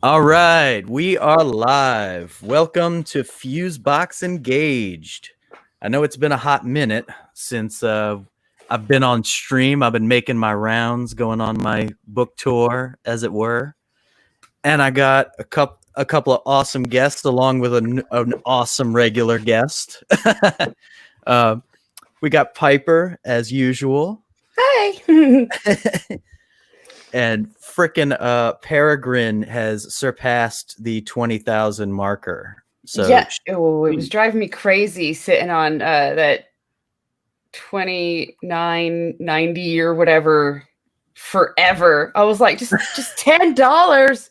All right, we are live. Welcome to Fusebox Engaged. I know it's been a hot minute since I've been on stream. I've been making my rounds, going on my book tour, as it were. And I got a couple of awesome guests along with an awesome regular guest. We got Piper, as usual. Hi. And frickin' Peregrine has surpassed the 20,000 marker. So yeah, it was driving me crazy sitting on that 29.90 or whatever forever. I was like, just $10,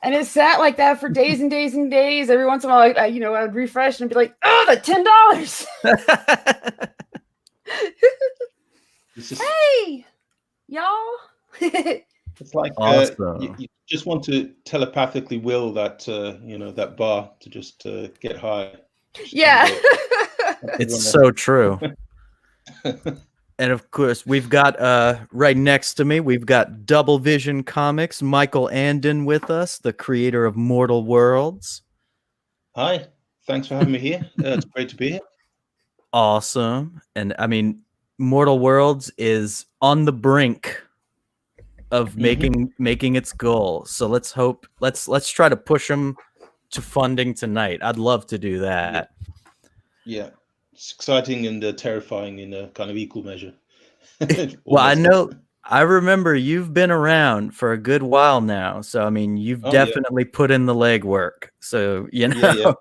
and it sat like that for days and days and days. Every once in a while, I would refresh and be like, oh, that $10. Hey, y'all. It's like awesome. You just want to telepathically will that that bar to just get high. Yeah, it's so true. And of course, we've got right next to me, we've got Double Vision Comics, Michael Andon with us, the creator of Mortal Worlds. Hi, thanks for having me here. It's great to be here. Awesome. And I mean, Mortal Worlds is on the brink of making its goal. So let's try to push them to funding tonight. I'd love to do that. Yeah. It's exciting and terrifying in a kind of equal measure. Well, I remember you've been around for a good while now. So, I mean, you've definitely put in the legwork. So, Yeah.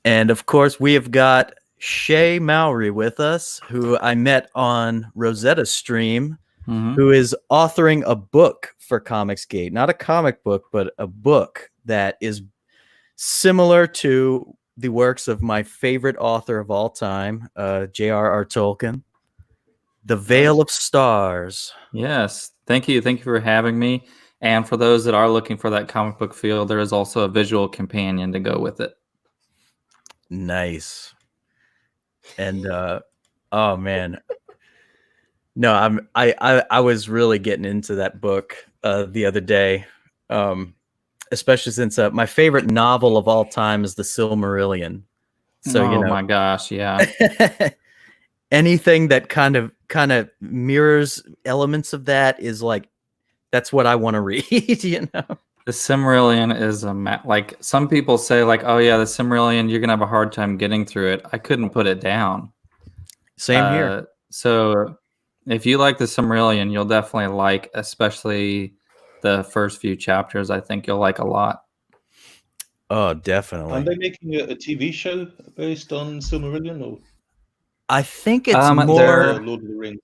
And of course, we have got Shay Mowry with us, who I met on Rosetta's stream, who is authoring a book for Comicsgate. Not a comic book, but a book that is similar to the works of my favorite author of all time, J.R.R. Tolkien, The Veil of Stars. Yes. Thank you. Thank you for having me. And for those that are looking for that comic book feel, there is also a visual companion to go with it. Nice. And oh man. No, I was really getting into that book the other day. Especially since my favorite novel of all time is The Silmarillion. So oh my gosh, yeah. Anything that kind of mirrors elements of that is like, that's what I want to read, The Silmarillion is like some people say, like, oh yeah, the Silmarillion, you're gonna have a hard time getting through it. I couldn't put it down. Same here. So if you like the Silmarillion, you'll definitely like, especially the first few chapters. I think you'll like a lot. Oh, definitely. Are they making a TV show based on Silmarillion? Or I think it's more Lord of the Rings.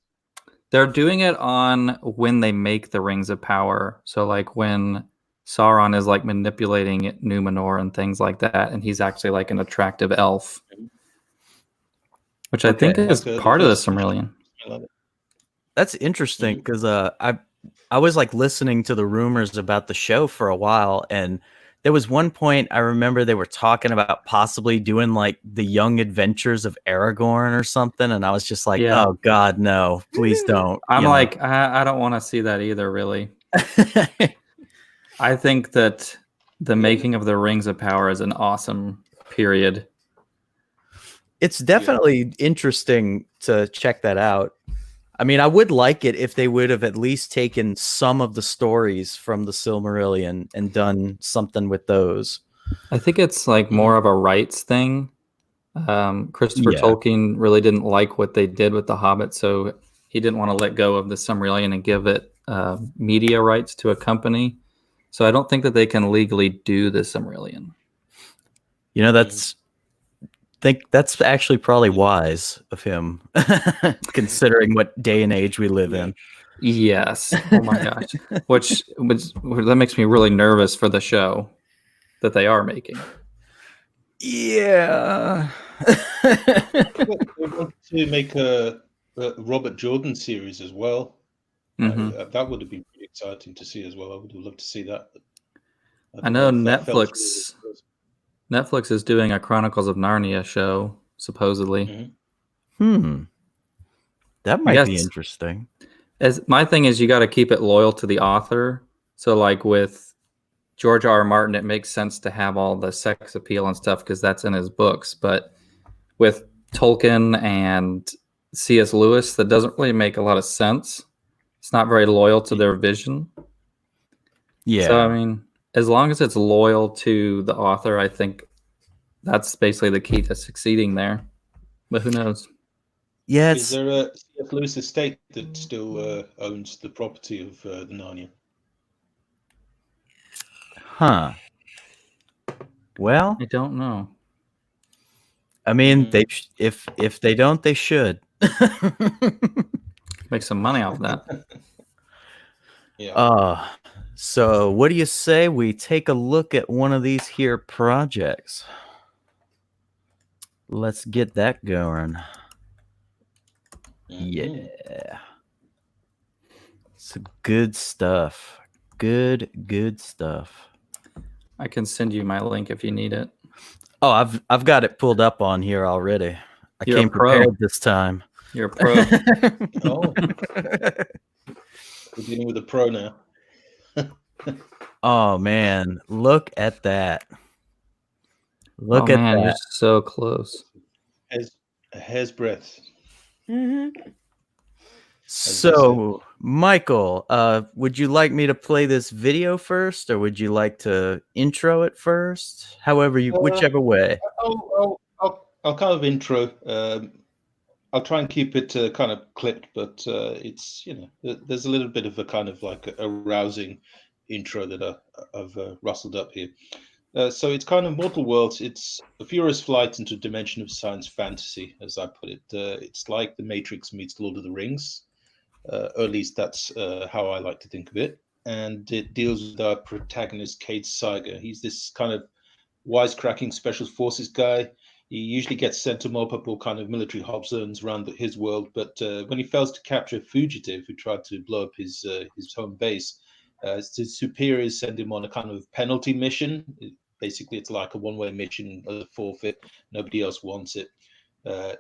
They're doing it on when they make the Rings of Power. So like when Sauron is like manipulating Numenor and things like that, and he's actually like an attractive elf, which I think is part of the Silmarillion. That's interesting because I was like listening to the rumors about the show for a while, and there was one point I remember they were talking about possibly doing like the Young Adventures of Aragorn or something, and I was just like, oh God, no, please don't. I'm like, I don't want to see that either, really. I think that the making of the Rings of Power is an awesome period. It's definitely interesting to check that out. I mean, I would like it if they would have at least taken some of the stories from the Silmarillion and done something with those. I think it's like more of a rights thing. Christopher Tolkien really didn't like what they did with The Hobbit, so he didn't want to let go of the Silmarillion and give it media rights to a company. So I don't think that they can legally do the Silmarillion. That's actually probably wise of him, considering what day and age we live in. Yes. Oh my gosh. Which that makes me really nervous for the show that they are making. Yeah. They want to make a Robert Jordan series as well. That would have been pretty exciting to see as well. I would have loved to see that. I know Netflix is doing a Chronicles of Narnia show, supposedly. That might be interesting. My thing is you got to keep it loyal to the author. So like with George R. R. Martin, it makes sense to have all the sex appeal and stuff because that's in his books. But with Tolkien and C.S. Lewis, that doesn't really make a lot of sense. It's not very loyal to their vision. Yeah. So, I mean, as long as it's loyal to the author, I think that's basically the key to succeeding there. But who knows? Yeah. Is there a C.S. Lewis estate that still owns the property of the Narnia? Huh. Well, I don't know. I mean, if they don't, they should. Make some money off that. Yeah. So what do you say we take a look at one of these here projects? Let's get that going. Yeah. Some good stuff. Good stuff. I can send you my link if you need it. Oh, I've got it pulled up on here already. You're came prepared this time. You're a pro. Oh. We're dealing with a pro now. Oh man, look at that. Look at that. You're so close. A hair's breadth. Mm-hmm. So, Michael, would you like me to play this video first, or would you like to intro it first? However, whichever way. I'll kind of intro. I'll try and keep it kind of clipped, but it's there's a little bit of a kind of like a rousing intro that I've rustled up here. So it's kind of Mortal Worlds. It's a furious flight into a dimension of science fantasy, as I put it. It's like The Matrix meets Lord of the Rings, or at least that's how I like to think of it. And it deals with our protagonist, Cade Saiga. He's this kind of wisecracking special forces guy. He usually gets sent to mop up all kind of military hub zones around his world, but when he fails to capture a fugitive who tried to blow up his home base, his superiors send him on a kind of penalty mission. Basically, it's like a one-way mission, a forfeit. Nobody else wants it.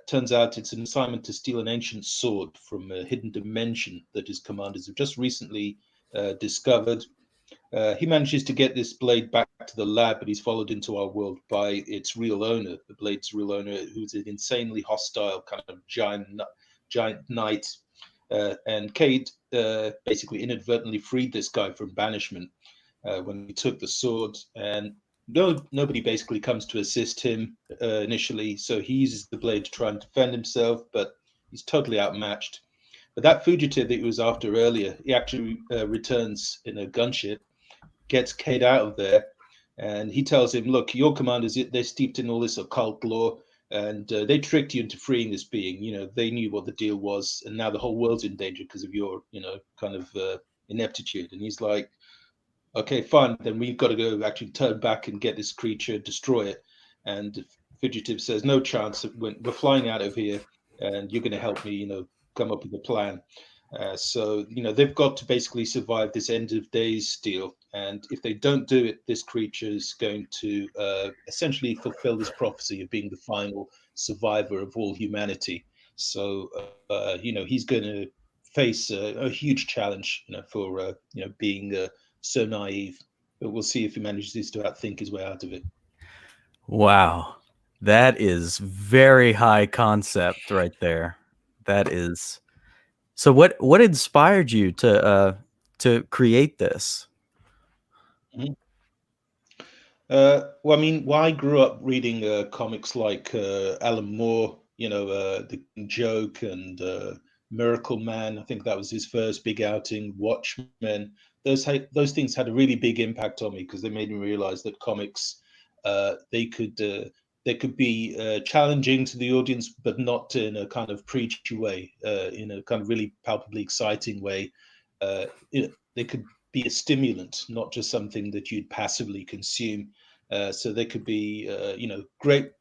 Turns out it's an assignment to steal an ancient sword from a hidden dimension that his commanders have just recently discovered. He manages to get this blade back to the lab, but he's followed into our world by its real owner, the blade's real owner, who's an insanely hostile kind of giant knight. And Cade basically inadvertently freed this guy from banishment when he took the sword, and nobody basically comes to assist him initially, so he uses the blade to try and defend himself, but he's totally outmatched. But that fugitive that he was after earlier, he actually returns in a gunship, gets Cade out of there, and he tells him, look, your commanders, they're steeped in all this occult lore, and they tricked you into freeing this being. They knew what the deal was, and now the whole world's in danger because of your, kind of ineptitude. And he's like, okay, fine, then we've got to go actually turn back and get this creature, destroy it. And the fugitive says, no chance, we're flying out of here, and you're going to help me, come up with a plan. So they've got to basically survive this end of days deal, and if they don't do it, this creature is going to essentially fulfill this prophecy of being the final survivor of all humanity. So he's going to face a huge challenge, for being so naive. But we'll see if he manages to outthink his way out of it. Wow, that is very high concept right there. That is. So what inspired you to create this? Well, I mean, I grew up reading comics like Alan Moore, The Joke and Miracle Man. I think that was his first big outing. Watchmen. Those things had a really big impact on me because they made me realize that comics they could be challenging to the audience, but not in a kind of preachy way, in a kind of really palpably exciting way. They could be a stimulant, not just something that you'd passively consume. So they could be, great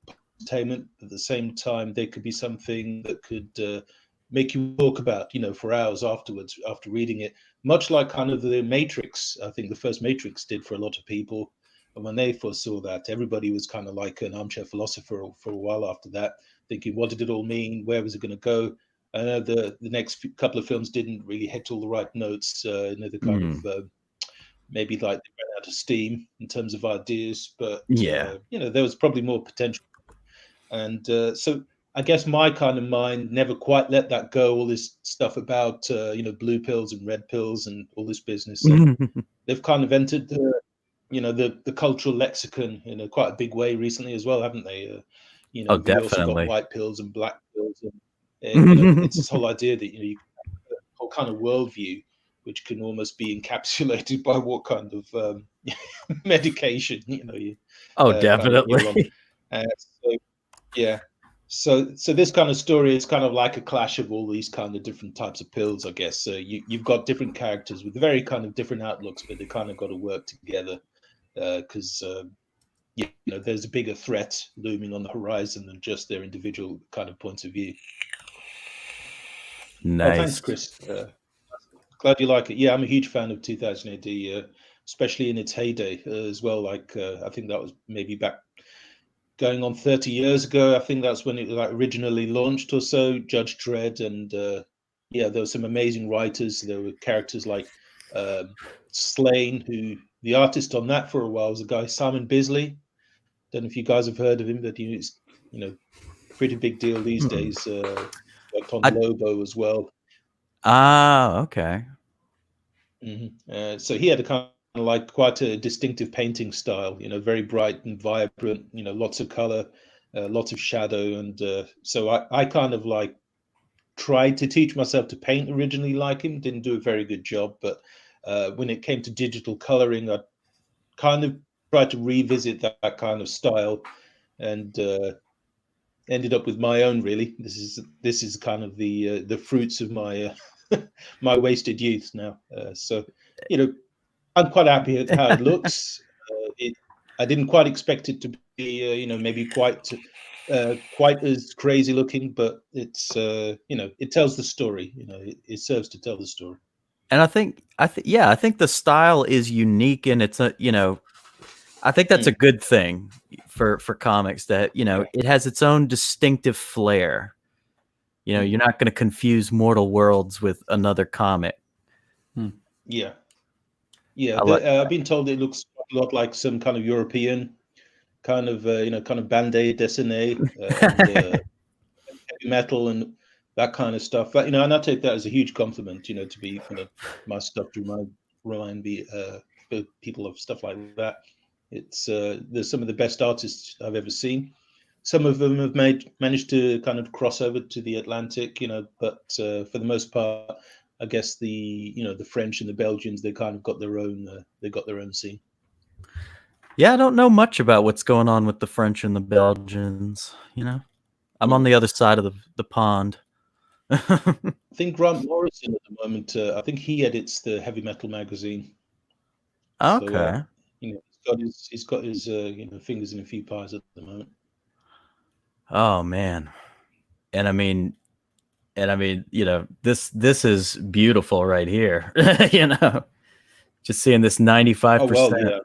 entertainment. At the same time, they could be something that could make you talk about, for hours afterwards after reading it. Much like kind of the Matrix. I think the first Matrix did for a lot of people. And when they first saw that, everybody was kind of like an armchair philosopher for a while after that, thinking, what did it all mean? Where was it going to go? The next couple of films didn't really hit all the right notes. The kind of maybe like they ran out of steam in terms of ideas, but Yeah. there was probably more potential. And so I guess my kind of mind never quite let that go. All this stuff about blue pills and red pills and all this business. So they've kind of entered the cultural lexicon in quite a big way recently as well, haven't they? Oh, We also got definitely. white pills and black pills, and it's this whole idea that you have a whole kind of worldview which can almost be encapsulated by what kind of medication Oh, you're on. definitely. So yeah, so this kind of story is kind of like a clash of all these kind of different types of pills, I guess. So you've got different characters with very kind of different outlooks, but they kind of got to work together because there's a bigger threat looming on the horizon than just their individual kind of points of view. Nice. Oh, thanks, Chris. Glad you like it. Yeah, I'm a huge fan of 2000 AD, especially in its heyday as well. Like I think that was maybe back going on 30 years ago. I think that's when it like originally launched or so. Judge Dredd, and there were some amazing writers. There were characters like Slane, who the artist on that for a while was a guy Simon Bisley. Don't know if you guys have heard of him, but he's pretty big deal these days. Worked on Lobo as well. Ah, okay. So he had a kind of like quite a distinctive painting style, very bright and vibrant, lots of color, lots of shadow. And so I kind of like tried to teach myself to paint originally like him, didn't do a very good job. But when it came to digital coloring, I kind of tried to revisit that kind of style and ended up with my own, really. This is kind of the fruits of my my wasted youth now. So, I'm quite happy at how it looks. I didn't quite expect it to be, maybe quite as crazy looking, but it's, it tells the story. It serves to tell the story. And I think the style is unique, and it's I think that's a good thing for comics that it has its own distinctive flair. You're not going to confuse Mortal Worlds with another comic. Yeah. I've been told it looks a lot like some kind of European kind of kind of bande dessinée, and heavy metal and that kind of stuff. But and I take that as a huge compliment. To be my stuff to remind me people of stuff like that. It's there's some of the best artists I've ever seen. Some of them have managed to kind of cross over to the Atlantic, but for the most part, I guess the French and the Belgians, they kind of got their own scene. Yeah, I don't know much about what's going on with the French and the Belgians. I'm on the other side of the pond. I think Grant Morrison at the moment. I think he edits the heavy metal magazine. Okay. So, he's got his fingers in a few pies at the moment. Oh man, and I mean, this is beautiful right here. Just seeing this 95%. Oh well,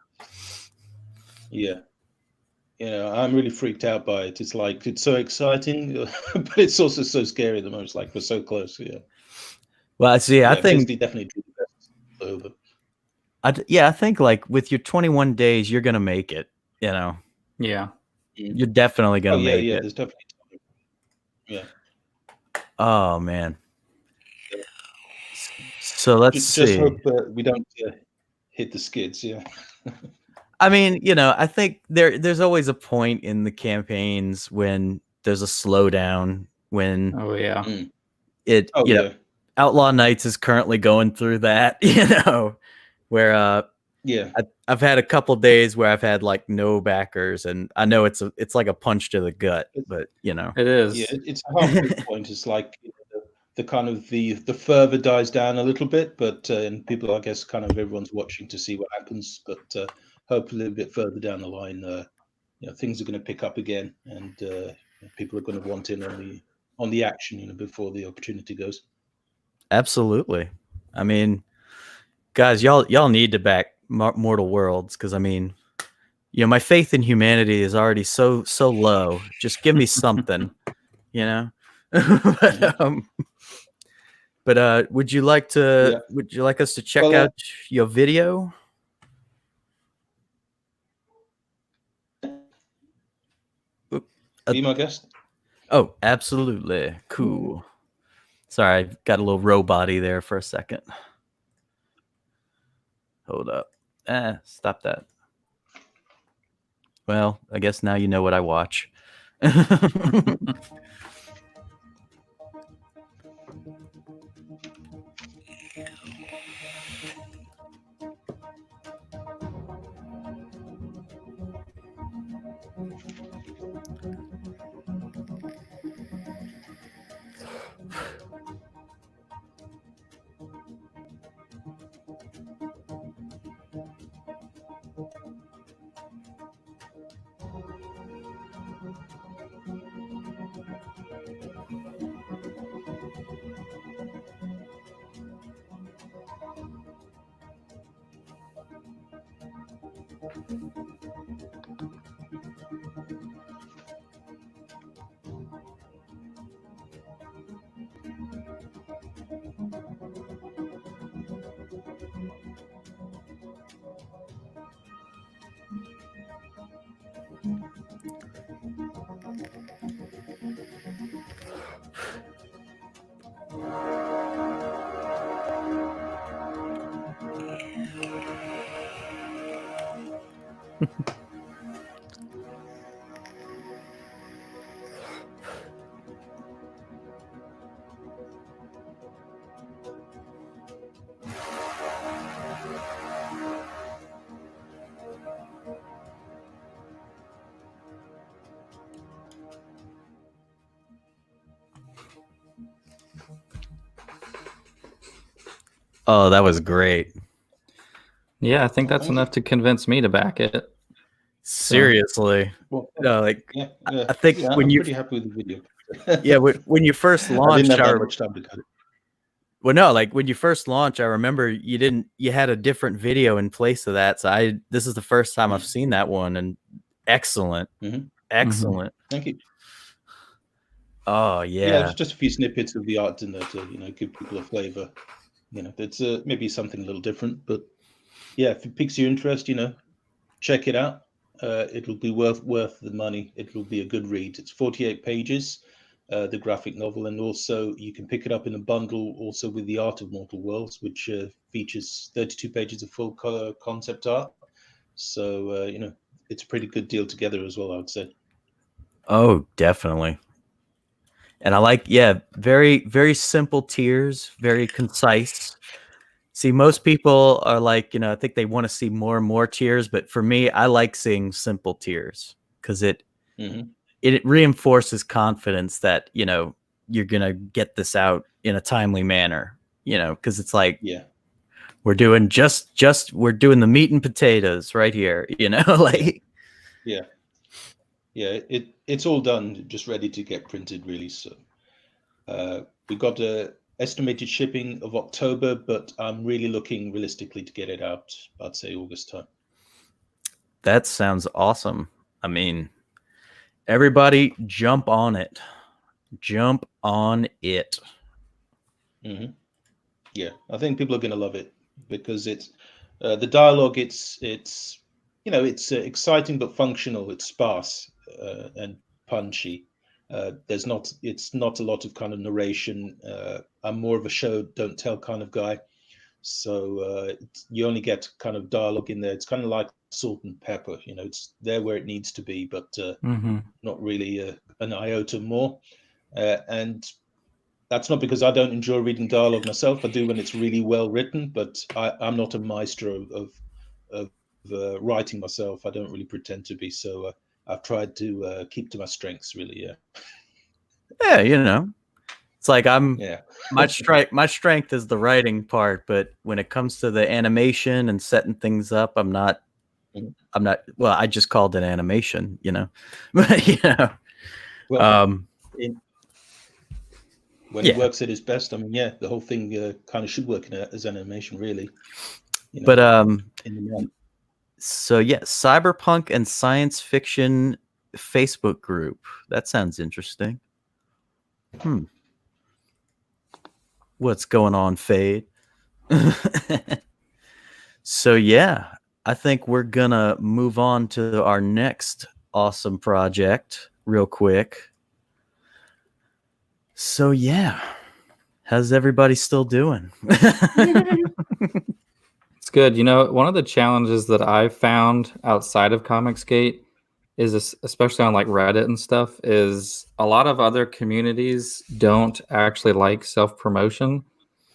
yeah. I'm really freaked out by it. It's like it's so exciting, but it's also so scary at the moment. It's like we're so close. Yeah. Well, I see. I think definitely do the best over. I think like with your 21 days, you're gonna make it. Yeah. You're definitely gonna make it. There's definitely time. Yeah. Oh man. So let's see. Just hope we don't hit the skids. Yeah. I mean, I think there's always a point in the campaigns when there's a slowdown when Outlaw Knights is currently going through that, where I've had a couple days where I've had like no backers, and I know it's like a punch to the gut, but it is. Yeah, it's a halfway point. It's like the kind of the fervor dies down a little bit, but and people, I guess, kind of everyone's watching to see what happens, but hopefully a little bit further down the line, things are going to pick up again, and people are going to want in on the action, before the opportunity goes. Absolutely. I mean, guys, y'all need to back Mortal Worlds, because I mean, my faith in humanity is already so low. Just give me something, but would you like us to check out your video? Be my guest. Oh, absolutely. Cool. Sorry, I got a little robot-y there for a second. Hold up. Stop that. Well, I guess now you know what I watch. Oh, that was great. Yeah, I think that's enough to convince me to back it. Seriously. Well, No, like yeah, I think when I'm you pretty happy with the video. yeah, when you first I launched, didn't have that much time to cut it. well, no, like when you first launched, I remember you had a different video in place of that. So this is the first time I've seen that one, and excellent, excellent. Thank you. Oh Yeah, it's just a few snippets of the art in there to give people a flavor. It's maybe something a little different, but yeah, if it piques your interest, check it out. It'll be worth the money. It will be a good read. It's 48 pages, the graphic novel, and also you can pick it up in a bundle also with the Art of Mortal Worlds, which features 32 pages of full color concept art. So it's a pretty good deal together as well, I would say. Oh, definitely. And I like, very, very simple tiers, very concise. See, most people are like, I think they want to see more and more tiers, but for me, I like seeing simple tiers because it reinforces confidence that, you're going to get this out in a timely manner, because it's like, we're doing we're doing the meat and potatoes right here, like. Yeah, it's all done, just ready to get printed, really. So we got a estimated shipping of October, but I'm really looking realistically to get it out, I'd say August time. That sounds awesome. I mean, everybody jump on it. Jump on it. Yeah, I think people are going to love it because it's the dialogue. It's exciting but functional. It's sparse and punchy. It's not a lot of kind of narration. I'm more of a show don't tell kind of guy, so you only get kind of dialogue in there. It's kind of like salt and pepper. It's there where it needs to be, but not really an iota more. And that's not because I don't enjoy reading dialogue myself. I do when it's really well written, but I'm not a maestro of writing myself. I don't really pretend to be. So I've tried to keep to my strengths, really. Yeah, it's like my strength is the writing part, but when it comes to the animation and setting things up, I'm not. Well, I just called it animation, but Well, when it works at its best, I mean, the whole thing kind of should work as animation, really. But so cyberpunk and science fiction Facebook group. That sounds interesting. What's going on, Fade? So I think we're gonna move on to our next awesome project, real quick. So yeah, how's everybody still doing? It's good. You know, one of the challenges that I've found outside of Comicsgate is, especially on like Reddit and stuff, is a lot of other communities don't actually like self-promotion,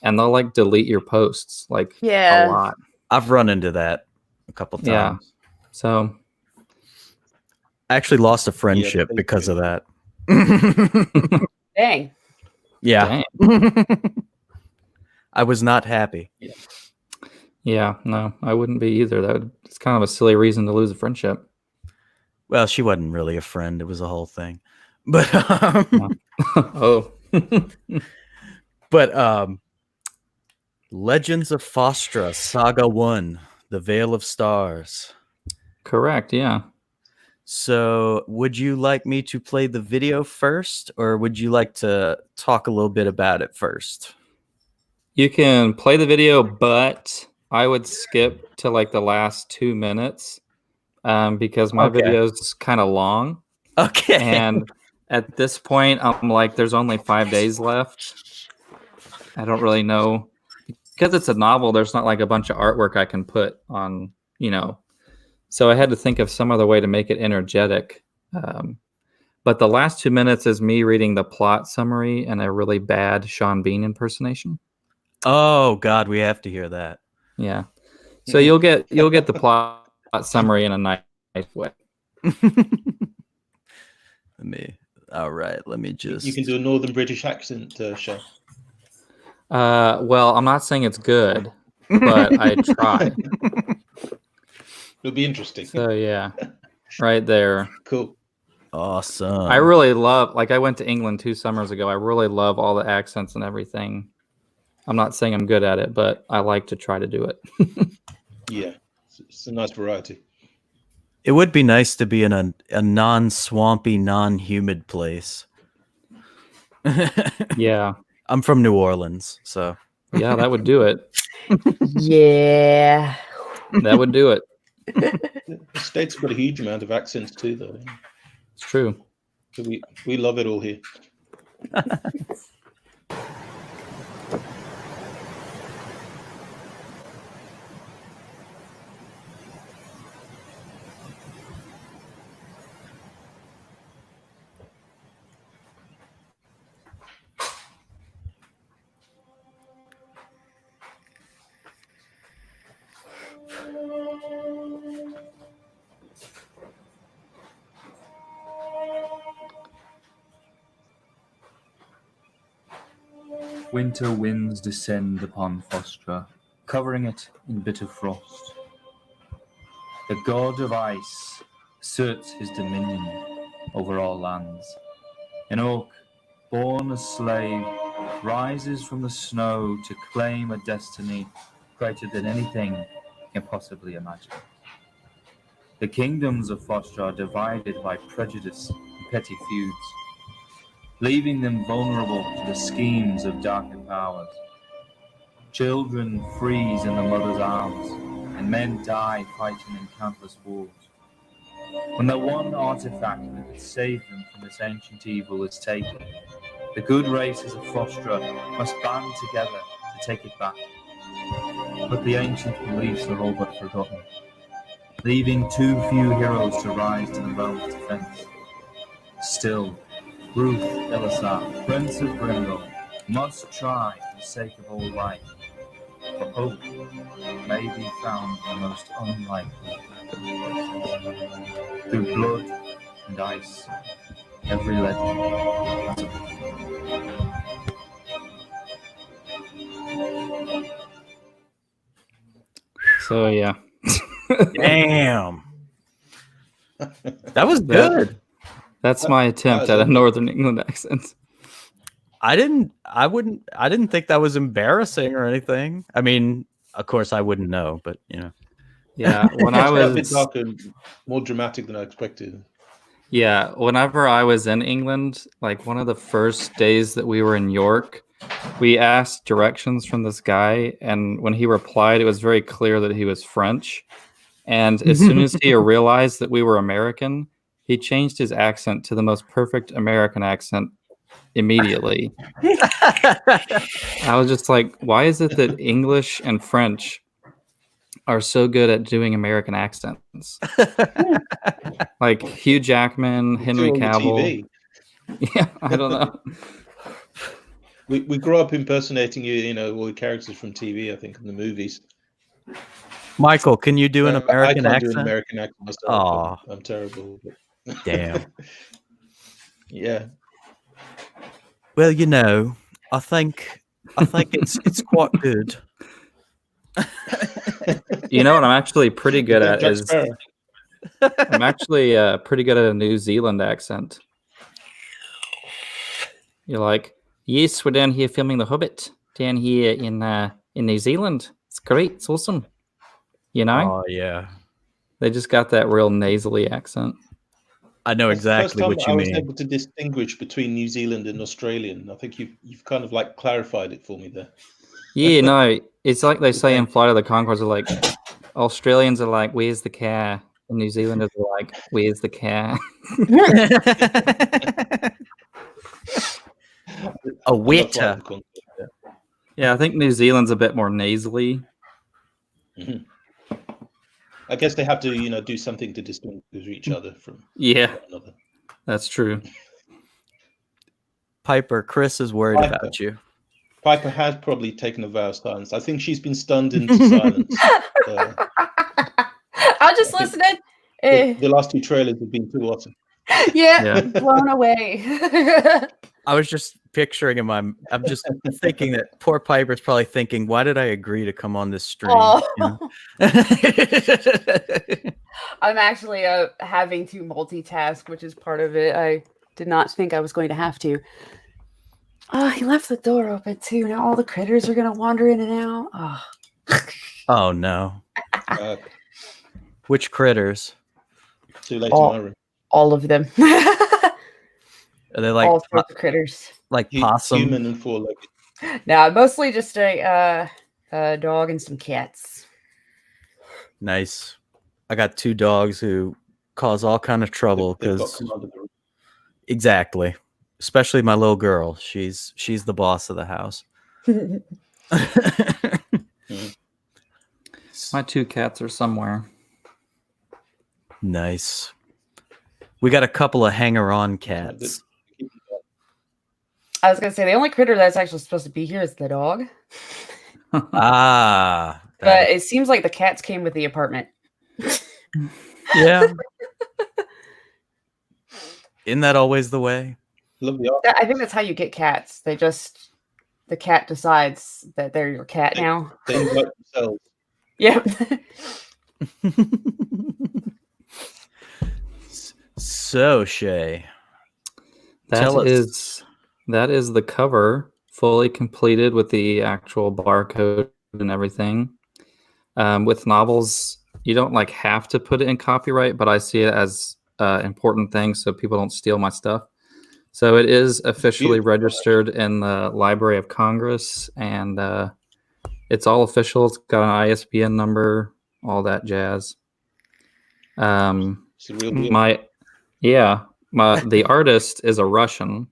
and they'll like delete your posts like a lot. I've run into that a couple times. Yeah. So I actually lost a friendship because of that. Dang. Yeah. Dang. I was not happy. Yeah, no, I wouldn't be either. It's kind of a silly reason to lose a friendship. Well, she wasn't really a friend. It was a whole thing. But But Legends of Fostra Saga 1, The Veil of Stars. Correct, yeah. So would you like me to play the video first, or would you like to talk a little bit about it first? You can play the video, but I would skip to like the last 2 minutes because my video is kind of long. Okay. And at this point, I'm like, there's only 5 days left. I don't really know. Because it's a novel, there's not like a bunch of artwork I can put on, you know. So I had to think of some other way to make it energetic. But the last 2 minutes is me reading the plot summary and a really bad Sean Bean impersonation. Oh God, we have to hear that. Yeah. So you'll get the plot summary in a nice way. Let me just. You can do a Northern British accent, Sean. Well, I'm not saying it's good, but I try. It'll be interesting. So yeah, right there. Cool. Awesome. I really love, like I went to England 2 summers ago. I really love all the accents and everything. I'm not saying I'm good at it, but I like to try to do it. Yeah, it's a nice variety. It would be nice to be in a non-swampy, non-humid place. Yeah. I'm from New Orleans, so. Yeah, that would do it. Yeah. That would do it. The state's got a huge amount of accents too, though. It's true. So we love it all here. Winter winds descend upon Fostra, covering it in bitter frost. The god of ice asserts his dominion over all lands. An oak, born a slave, rises from the snow to claim a destiny greater than anything can possibly imagine. The kingdoms of Fostra are divided by prejudice and petty feuds, leaving them vulnerable to the schemes of darker powers. Children freeze in the mother's arms, and men die fighting in countless wars. When the one artifact that could save them from this ancient evil is taken, the good races of Fostra must band together to take it back. But the ancient beliefs are all but forgotten, leaving too few heroes to rise to the realm's defense. Still, Ruth Elisar, Prince of Brindle, must try for the sake of all life, for hope may be found in the most unlikely. Through blood and ice, every legend has a beginning. So yeah. Damn. That was good. That's my attempt at a Northern England accent. I didn't think that was embarrassing or anything. I mean, of course I wouldn't know, but you know. Yeah, when I was a bit darker, more dramatic than I expected. Yeah, whenever I was in England, like one of the first days that we were in York, we asked directions from this guy, and when he replied, it was very clear that he was French. And as soon as he realized that we were American, he changed his accent to the most perfect American accent immediately. I was just like, why is it that English and French are so good at doing American accents? Like Hugh Jackman, Henry Do all the Cavill. TV. Yeah, I don't know. We grew up impersonating all the characters from TV, I think, in the movies. Michael, can you do an American I can't accent? do an American accent myself. Aw. I'm terrible. Damn. Yeah. Well, I think it's quite good. You know what I'm actually pretty good at Jack is Sparrow. I'm actually pretty good at a New Zealand accent. You're like, yes, we're down here filming The Hobbit down here in New Zealand. It's great. It's awesome. You know? Oh yeah. They just got that real nasally accent. I know That's the first exactly time what you I was mean. able to distinguish between New Zealand and Australian. I think you've kind of like clarified it for me there. Yeah, no, it's like they say in Flight of the Conchords, are like, Australians are like, where's the car? And New Zealanders are like, where's the car? A waiter. Yeah, I think New Zealand's a bit more nasally. Mm-hmm. I guess they have to, do something to distinguish each other from Yeah, one another. that's true. Piper, Chris is worried Piper. about you. Piper has probably taken a vow of silence. I think she's been stunned into silence. I'll just listen in. The last two trailers have been too awesome. Yeah, blown away. I was just picturing him. I'm just thinking that poor Piper's probably thinking, why did I agree to come on this stream? Oh. I'm actually having to multitask, which is part of it. I did not think I was going to have to. Oh, he left the door open too. Now all the critters are going to wander in and out. Oh, Oh no. Which critters? Too late in my room. all of them. Are they like all sorts of critters. like possum? Human and four-legged. No, mostly just a dog and some cats. Nice. I got 2 dogs who cause all kind of trouble They've got because command of the room. exactly. Especially my little girl. She's the boss of the house. My 2 cats are somewhere. Nice. We got a couple of hanger-on cats. I was going to say the only critter that's actually supposed to be here is the dog. Ah. But it seems like the cats came with the apartment. Yeah. Isn't that always the way? Love the art. I think that's how you get cats. The cat decides that they're your cat now. They invite themselves. Yeah. So, Shay, That is the cover, fully completed with the actual barcode and everything. With novels, you don't have to put it in copyright, but I see it as important thing so people don't steal my stuff. So it is officially registered in the Library of Congress, and it's all official. It's got an ISBN number, all that jazz. It's a real deal. The artist is a Russian,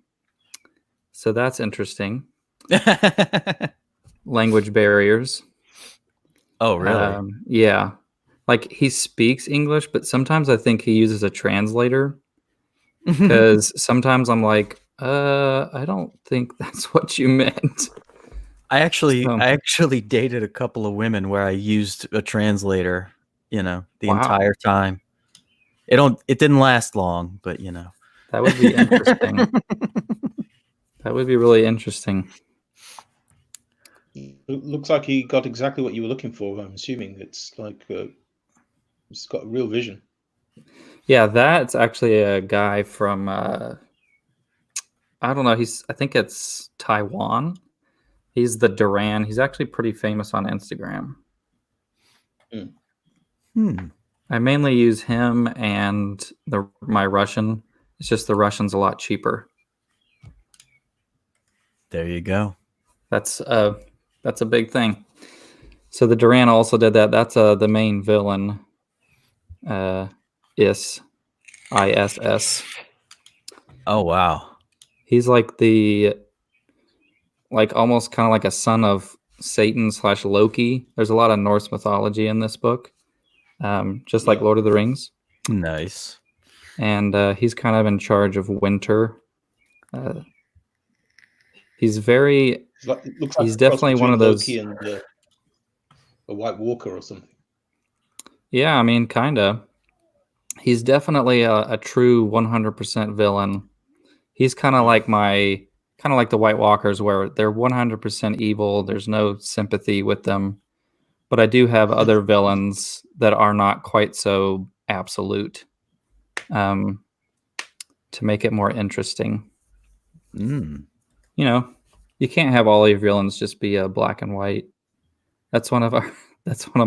so that's interesting. Language barriers. Oh, really? Yeah. He speaks English, but sometimes I think he uses a translator because sometimes I'm like, I don't think that's what you meant. I actually dated a couple of women where I used a translator, the entire time. It didn't last long, but that would be interesting. That would be really interesting. It looks like he got exactly what you were looking for. I'm assuming it's it's got real vision. Yeah, that's actually a guy from I don't know. I think it's Taiwan. He's the Duran. He's actually pretty famous on Instagram. I mainly use him and my Russian. It's just the Russian's a lot cheaper. There you go. That's a big thing. So the Duran also did that. That's the main villain. ISS. Oh wow. He's like almost kind of like a son of Satan / Loki. There's a lot of Norse mythology in this book, just like Lord of the Rings. Nice. And he's kind of in charge of Winter. He's very. He's definitely one of those. Loki and a White Walker or something. Yeah, I mean, kind of. He's definitely a true 100% villain. He's kind of like the White Walkers, where they're 100% evil. There's no sympathy with them. But I do have other villains that are not quite so absolute, to make it more interesting. Mm. You know, you can't have all your villains just be black and white. That's one of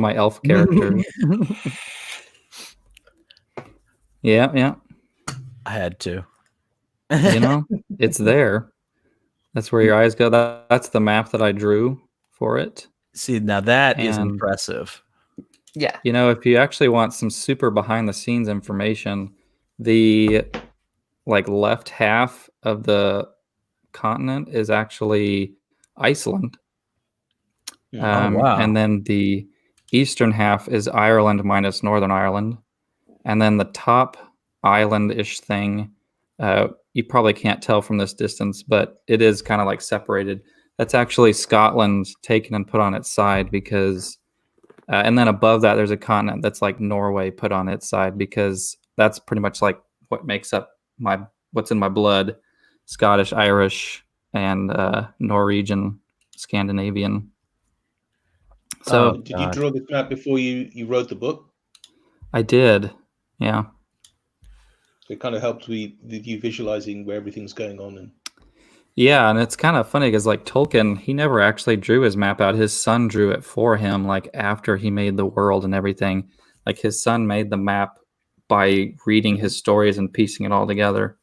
my elf characters. Yeah. I had to. You know, it's there. That's where your eyes go. That's the map that I drew for it. See, now that is impressive. Yeah. You know, if you actually want some super behind the scenes information, the left half of the continent is actually Iceland. Wow. And then the eastern half is Ireland minus Northern Ireland. And then the top island-ish thing, you probably can't tell from this distance, but it is kind of like separated. That's actually Scotland taken and put on its side because, and then above that, there's a continent that's like Norway put on its side because that's pretty much like what makes up what's in my blood: Scottish, Irish, and Norwegian, Scandinavian. So, did you draw this map before you wrote the book? I did, yeah. So it kind of helped with you visualizing where everything's going on. And yeah, and it's kind of funny because like Tolkien, he never actually drew his map out. His son drew it for him, like after he made the world and everything. Like his son made the map by reading his stories and piecing it all together.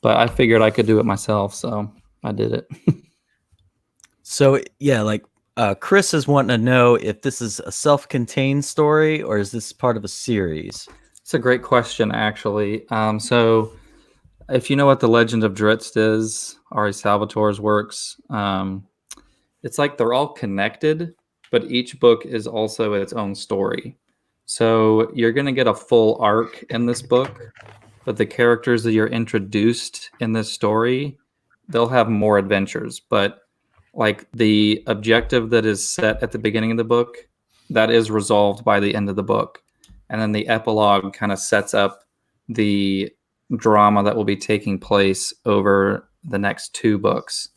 But I figured I could do it myself, so I did it. So yeah, like Chris is wanting to know if this is a self-contained story or is this part of a series? It's a great question, actually. So if you know what the Legend of Drizzt is, Ari Salvatore's works, it's like they're all connected, but each book is also its own story. So you're going to get a full arc in this book, but the characters that you're introduced in this story, they'll have more adventures. But like the objective that is set at the beginning of the book, that is resolved by the end of the book. And then the epilogue kind of sets up the drama that will be taking place over the next 2 books.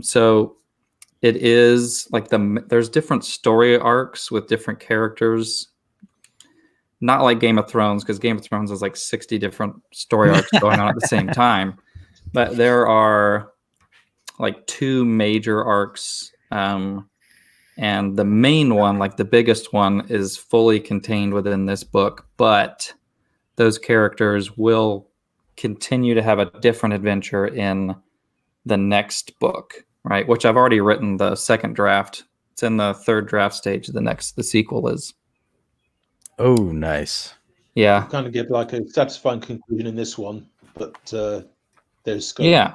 So it is like there's different story arcs with different characters. Not like Game of Thrones, because Game of Thrones has like 60 different story arcs going on at the same time. But there are like 2 major arcs. And the main one, like the biggest one, is fully contained within this book. But those characters will continue to have a different adventure in the next book, right? Which I've already written the second draft. It's in the 3rd draft stage. The sequel is. Oh, nice. Yeah. You kind of get like a satisfying conclusion in this one, but there's scope. Yeah.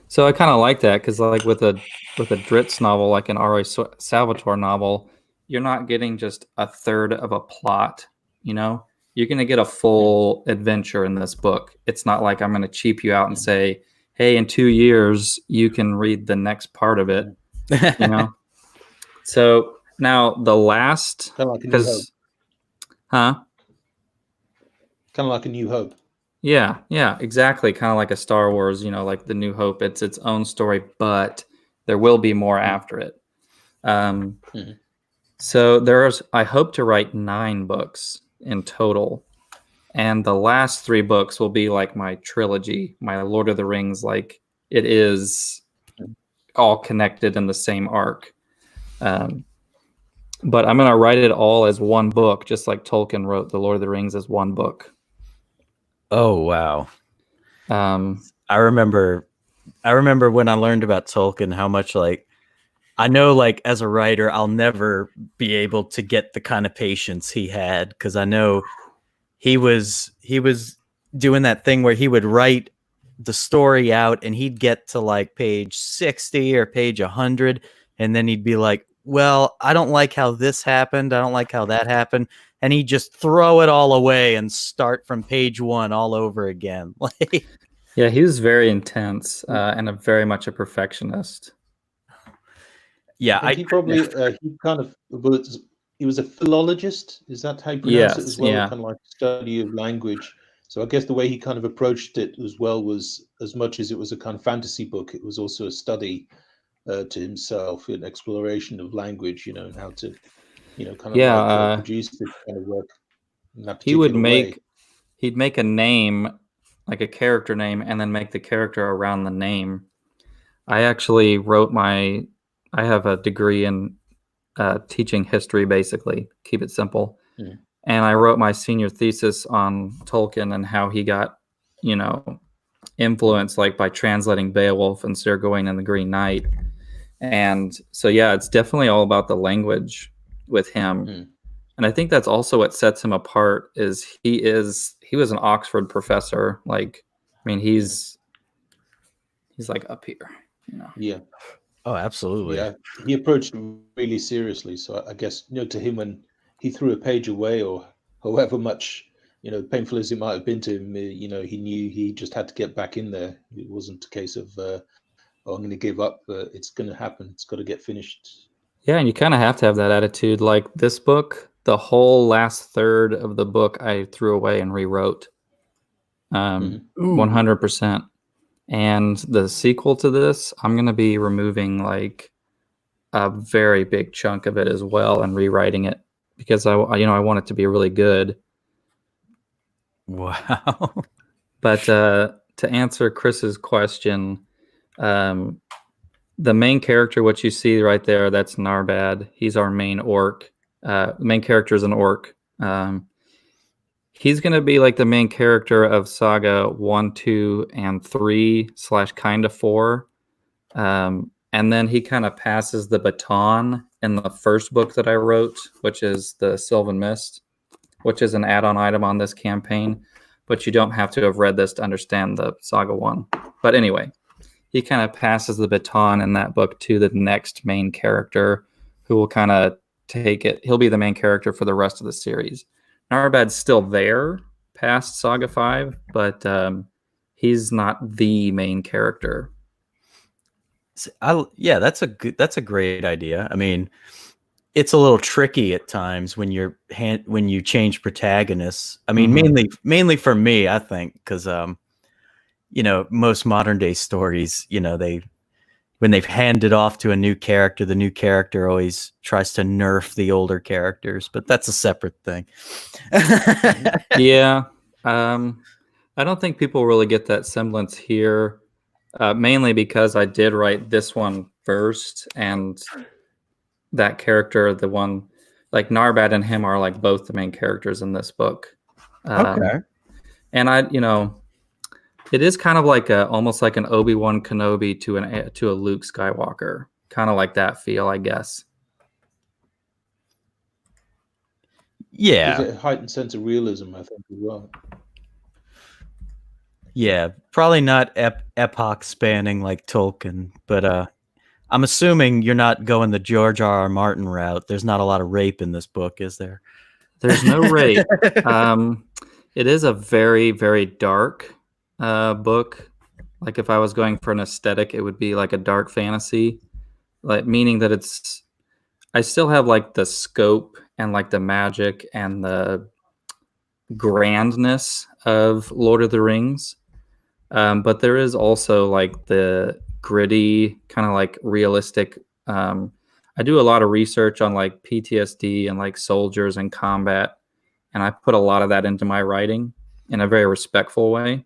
So I kind of like that because like with a Drizzt novel, like an R.A. Salvatore novel, you're not getting just a third of a plot, you know? You're going to get a full adventure in this book. It's not like I'm going to cheap you out and say, hey, in 2 years, you can read the next part of it, you know? So now the last... Kind of like a New Hope. Huh? Kind of like a New Hope. Yeah, exactly. Kind of like a Star Wars, you know, like the New Hope. It's its own story, but there will be more after it. So I hope to write 9 books in total. And the last 3 books will be like my trilogy, my Lord of the Rings, like it is all connected in the same arc. But I'm going to write it all as one book, just like Tolkien wrote the Lord of the Rings as one book. Oh, wow. I remember when I learned about Tolkien, how much like, I know like as a writer, I'll never be able to get the kind of patience he had. Cause I know he was doing that thing where he would write the story out and he'd get to like page 60 or page 100 and then he'd be like, well, I don't like how this happened, I don't like how that happened, and he'd just throw it all away and start from page 1 all over again. Like, yeah, he was very intense and very much a perfectionist. Yeah, I think he probably he kind of he was a philologist. Is that how you pronounce it as well? Yeah. Kind of like study of language. So I guess the way he kind of approached it as well was, as much as it was a kind of fantasy book, it was also a study to himself, an exploration of language, and how to, kind of produce this kind of work in that particular way. He'd make a name, like a character name, and then make the character around the name. I actually I have a degree in teaching history, basically, keep it simple. Mm. And I wrote my senior thesis on Tolkien and how he got, influenced, like by translating Beowulf and Sir Gawain and the Green Knight. And so, yeah, it's definitely all about the language with him. Mm. And I think that's also what sets him apart is he was an Oxford professor. Like, I mean, he's like up here, Yeah. Oh, absolutely. Yeah, he approached it really seriously. So I guess, to him, when he threw a page away, or however much, painful as it might have been to him, he knew he just had to get back in there. It wasn't a case of, oh, I'm going to give up. It's going to happen. It's got to get finished. Yeah, and you kind of have to have that attitude. Like this book, the whole last third of the book I threw away and rewrote. 100%. And the sequel to this, I'm going to be removing like a very big chunk of it as well and rewriting it because I want it to be really good. Wow. But to answer Chris's question, the main character, what you see right there, that's Narbad. He's our main orc. The main character is an orc. He's going to be like the main character of Saga 1, 2, and 3 / kind of 4. And then he kind of passes the baton in the first book that I wrote, which is the Sylvan Mist, which is an add-on item on this campaign. But you don't have to have read this to understand the Saga 1. But anyway, he kind of passes the baton in that book to the next main character who will kind of take it. He'll be the main character for the rest of the series. Narbad's still there past Saga 5, but he's not the main character. Yeah, that's a great idea. I mean, it's a little tricky at times when you change protagonists. I mean, mainly for me, I think, because most modern day stories, when they've handed off to a new character, the new character always tries to nerf the older characters, but that's a separate thing. Yeah. I don't think people really get that semblance here, mainly because I did write this one first, and that character, the one, like Narbad and him are like both the main characters in this book. Okay. And it is kind of like almost like an Obi-Wan Kenobi to a Luke Skywalker, kind of like that feel, I guess. Yeah, there's a heightened sense of realism, I think, as well. Yeah, probably not epoch spanning like Tolkien, but I'm assuming you're not going the George R.R. Martin route. There's not a lot of rape in this book, is there? There's no rape. It is a very, very dark book. Like if I was going for an aesthetic, it would be like a dark fantasy, like meaning that I still have like the scope and like the magic and the grandness of Lord of the Rings. But there is also like the gritty kind of like realistic. I do a lot of research on like PTSD and like soldiers and combat. And I put a lot of that into my writing in a very respectful way.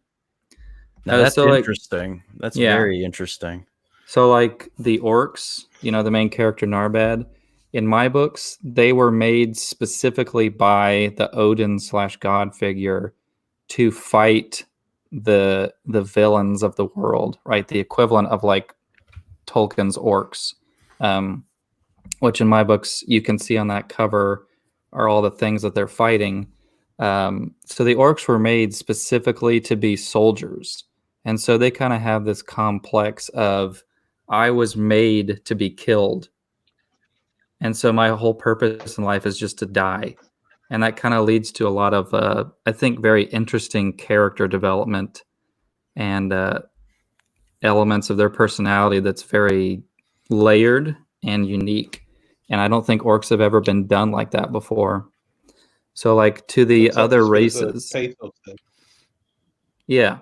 Now, that's interesting. That's very interesting. So like the orcs, the main character Narbad, in my books, they were made specifically by the Odin / God figure to fight the villains of the world, right? The equivalent of like Tolkien's orcs, which in my books you can see on that cover are all the things that they're fighting. So the orcs were made specifically to be soldiers. And so they kind of have this complex of, I was made to be killed. And so my whole purpose in life is just to die. And that kind of leads to a lot of, I think, very interesting character development and elements of their personality that's very layered and unique. And I don't think orcs have ever been done like that before. So, like, to the other races, yeah,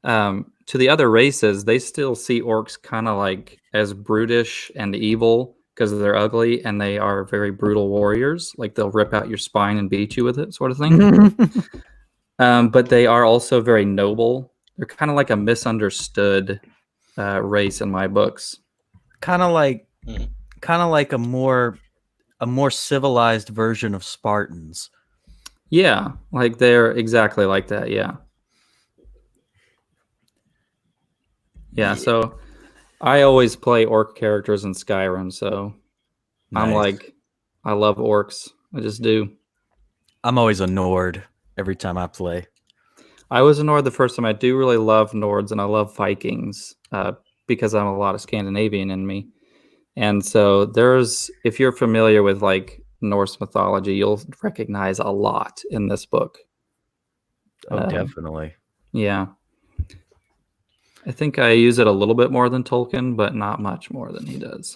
to the other races, they still see orcs kind of like as brutish and evil because they're ugly, and they are very brutal warriors. Like, they'll rip out your spine and beat you with it, sort of thing. But they are also very noble. They're kind of like a misunderstood race in my books. Kind of like a more civilized version of Spartans. Yeah, like they're exactly like that. Yeah. So I always play orc characters in Skyrim. So nice. I'm like, I love orcs. I just do. I'm always a Nord every time I play. I was a Nord the first time. I do really love Nords, and I love Vikings because I'm a lot of Scandinavian in me. And so if you're familiar with like Norse mythology, you'll recognize a lot in this book. Oh, definitely. Yeah. I think I use it a little bit more than Tolkien, but not much more than he does.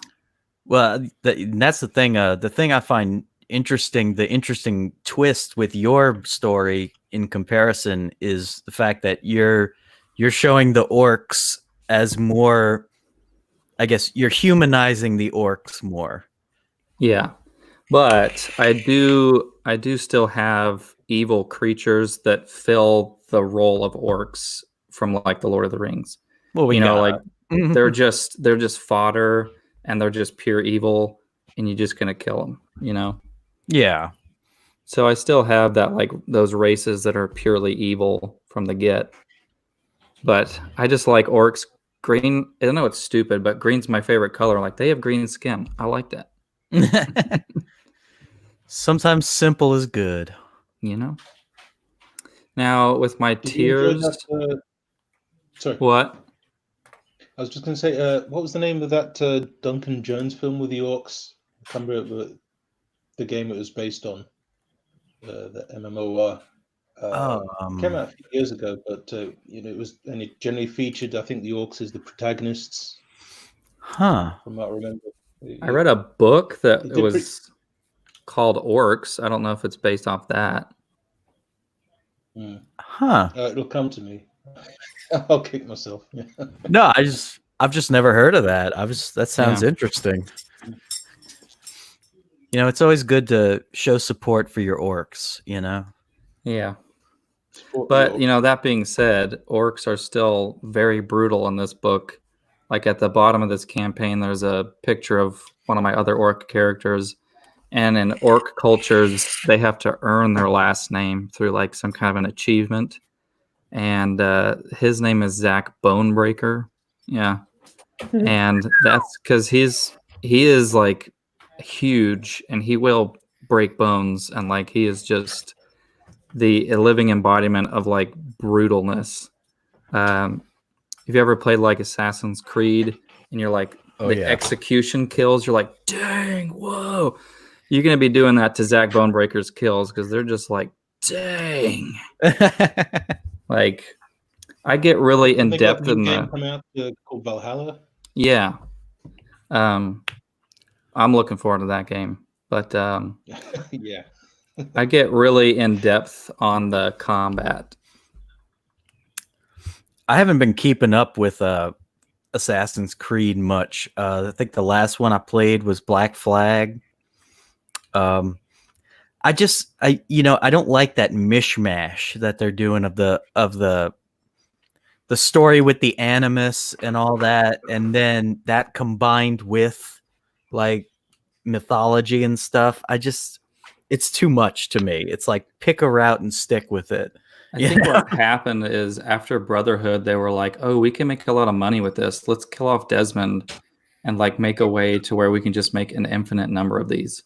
Well, that's the thing. The thing I find interesting, the interesting twist with your story in comparison is the fact that you're showing the orcs as more, I guess you're humanizing the orcs more. Yeah. But I do still have evil creatures that fill the role of orcs from like the Lord of the Rings. Well, like they're just fodder, and they're just pure evil, and you're just gonna kill them. Yeah. So I still have that, like those races that are purely evil from the get. But I just like orcs. Green. I know it's stupid, but green's my favorite color. Like, they have green skin. I like that. Sometimes simple is good. Now with my tiers. Sorry. What? I was just going to say, what was the name of that Duncan Jones film with the orcs? I can't remember the game it was based on. The MMOR. Came out a few years ago, but it generally featured, I think, the orcs as the protagonists. Huh. From what I remember. I read a book that was called Orcs. I don't know if it's based off that. Huh. It'll come to me. I'll kick myself. No, I've just never heard of that. That sounds interesting. It's always good to show support for your orcs, Yeah. But, that being said, orcs are still very brutal in this book. Like, at the bottom of this campaign, there's a picture of one of my other orc characters. And in orc cultures, they have to earn their last name through like some kind of an achievement. And his name is Zach Bonebreaker. Yeah. And that's because he is like huge, and he will break bones, and like he is just the living embodiment of like brutalness. Have you ever played like Assassin's Creed, and you're like execution kills? You're like, dang, whoa. You're going to be doing that to Zach Bonebreaker's kills, because they're just like, dang. Like, I get really in depth in the game come out called Valhalla. Yeah. I'm looking forward to that game, but yeah. I get really in depth on the combat. I haven't been keeping up with Assassin's Creed much. I think the last one I played was Black Flag. I don't like that mishmash that they're doing of the story with the animus and all that, and then that combined with like mythology and stuff. It's too much to me. It's like, pick a route and stick with it. I think what happened is after Brotherhood, they were like, oh, we can make a lot of money with this. Let's kill off Desmond and like make a way to where we can just make an infinite number of these.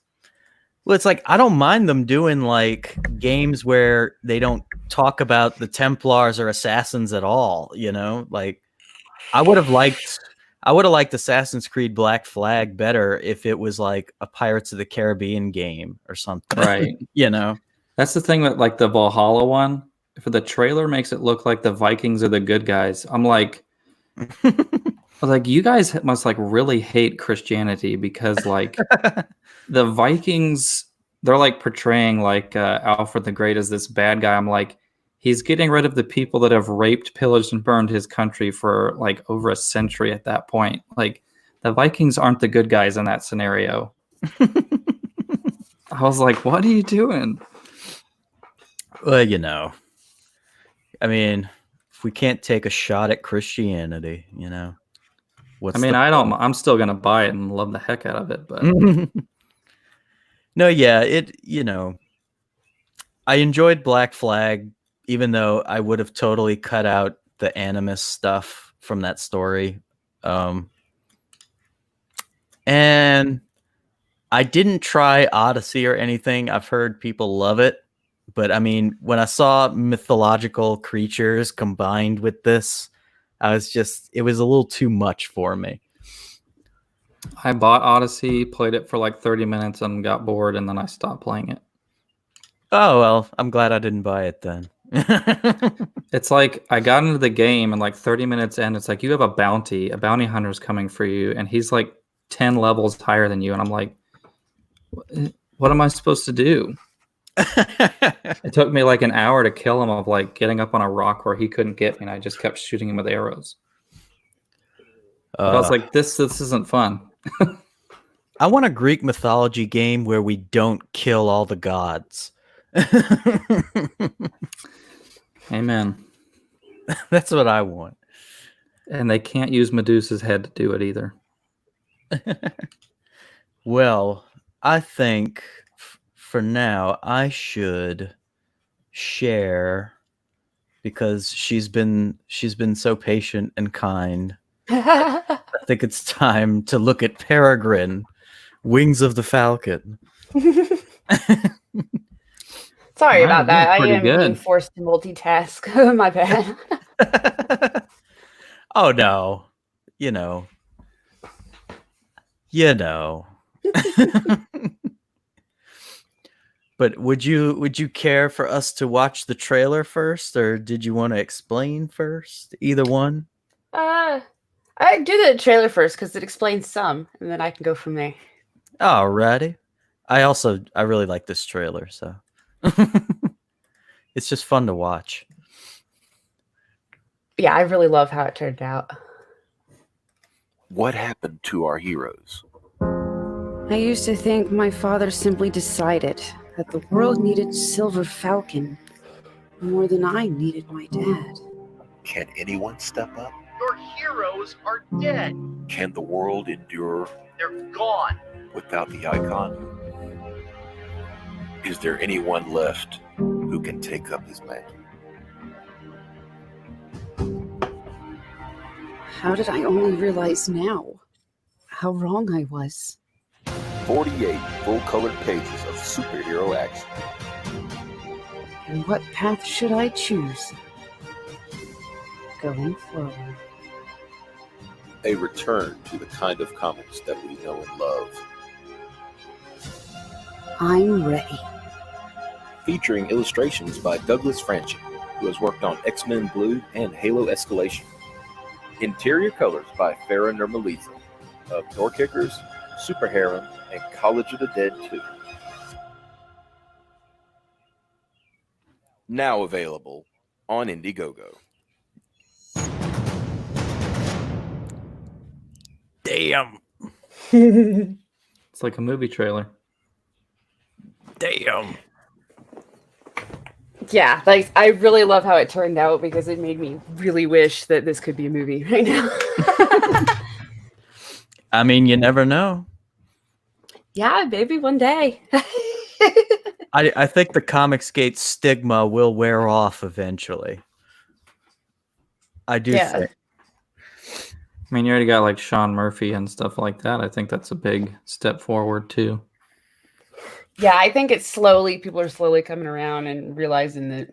Well, it's like, I don't mind them doing like games where they don't talk about the Templars or assassins at all. You know, like I would have liked Assassin's Creed Black Flag better if it was like a Pirates of the Caribbean game or something. Right. You know, that's the thing that like the Valhalla one, for the trailer makes it look like the Vikings are the good guys. I'm like, you guys must like really hate Christianity because like the Vikings, they're like portraying like Alfred the Great as this bad guy. I'm like, he's getting rid of the people that have raped, pillaged, and burned his country for like over a century at that point. Like the Vikings aren't the good guys in that scenario. I was like, what are you doing? Well, you know, I mean, if we can't take a shot at Christianity, you know, I'm still going to buy it and love the heck out of it, but no, yeah, you know, I enjoyed Black Flag, even though I would have totally cut out the animus stuff from that story. And I didn't try Odyssey or anything. I've heard people love it. But I mean, when I saw mythological creatures combined with this, it was a little too much for me. I bought Odyssey, played it for like 30 minutes and got bored, and then I stopped playing it. Oh, well, I'm glad I didn't buy it then. It's like I got into the game and like 30 minutes in, it's like you have a bounty hunter's coming for you, and he's like 10 levels higher than you, and I'm like, what am I supposed to do? It took me like an hour to kill him of like getting up on a rock where he couldn't get me, and I just kept shooting him with arrows. But I was like, this isn't fun. I want a Greek mythology game where we don't kill all the gods. Amen. That's what I want. And they can't use Medusa's head to do it either. Well, I think for now I should share, because she's been so patient and kind. I think it's time to look at Peregrine, Wings of the Falcon. Sorry about that. I am good. being forced to multitask. My bad. Oh no. You know. But would you care for us to watch the trailer first, or did you want to explain first? Either one? I do the trailer first because it explains some, and then I can go from there. Alrighty. I really like this trailer, so it's just fun to watch. Yeah, I really love how it turned out. What happened to our heroes? I used to think my father simply decided that the world needed Silver Falcon more than I needed my dad. Can anyone step up? Your heroes are dead. Can the world endure They're gone. without the icon? Is there anyone left who can take up his mantle? How did I only realize now how wrong I was? 48 full-colored pages of superhero action. And what path should I choose going forward? A return to the kind of comics that we know and love. I'm ready. Featuring illustrations by Douglas Franchi, who has worked on X-Men Blue and Halo Escalation. Interior colors by Farah Nurmaliza of Door Kickers, Super Harem, and College of the Dead 2. Now available on Indiegogo. Damn. It's like a movie trailer. Damn. Yeah, like I really love how it turned out because it made me really wish that this could be a movie right now. I mean, you never know. Yeah, maybe one day. I think the Comicsgate stigma will wear off eventually. I do think. I mean, you already got like Sean Murphy and stuff like that. I think that's a big step forward too. Yeah, I think it's people are slowly coming around and realizing that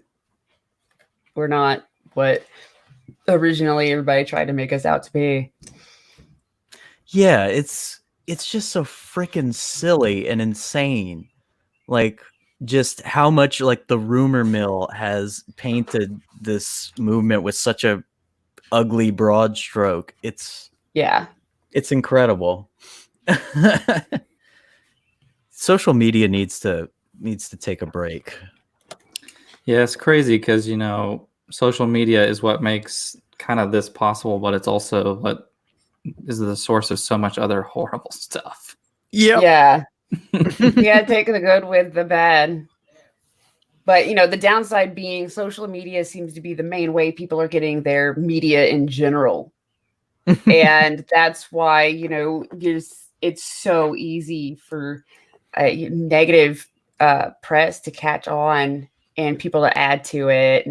we're not what originally everybody tried to make us out to be. Yeah, it's just so freaking silly and insane. Like, just how much like the rumor mill has painted this movement with such a ugly broad stroke. It's incredible. Social media needs to take a break. Yeah, it's crazy because, you know, social media is what makes kind of this possible, but it's also what is the source of so much other horrible stuff. Yep. Yeah. Yeah, take the good with the bad. But, you know, the downside being social media seems to be the main way people are getting their media in general. And that's why, you know, it's so easy for negative press to catch on and people to add to it.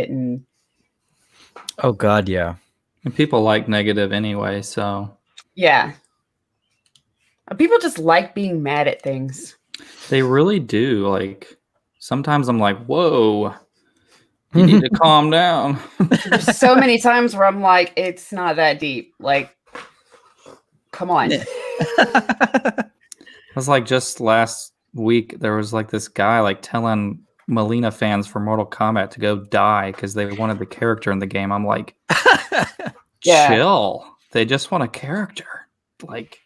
And oh God, yeah. And people like negative anyway, so yeah. People just like being mad at things. They really do. Like, sometimes I'm like, whoa, you need to calm down. There's so many times where I'm like, it's not that deep. Like, come on. It was like just last week, there was like this guy like telling Melina fans for Mortal Kombat to go die because they wanted the character in the game. I'm like, chill. They just want a character. Like,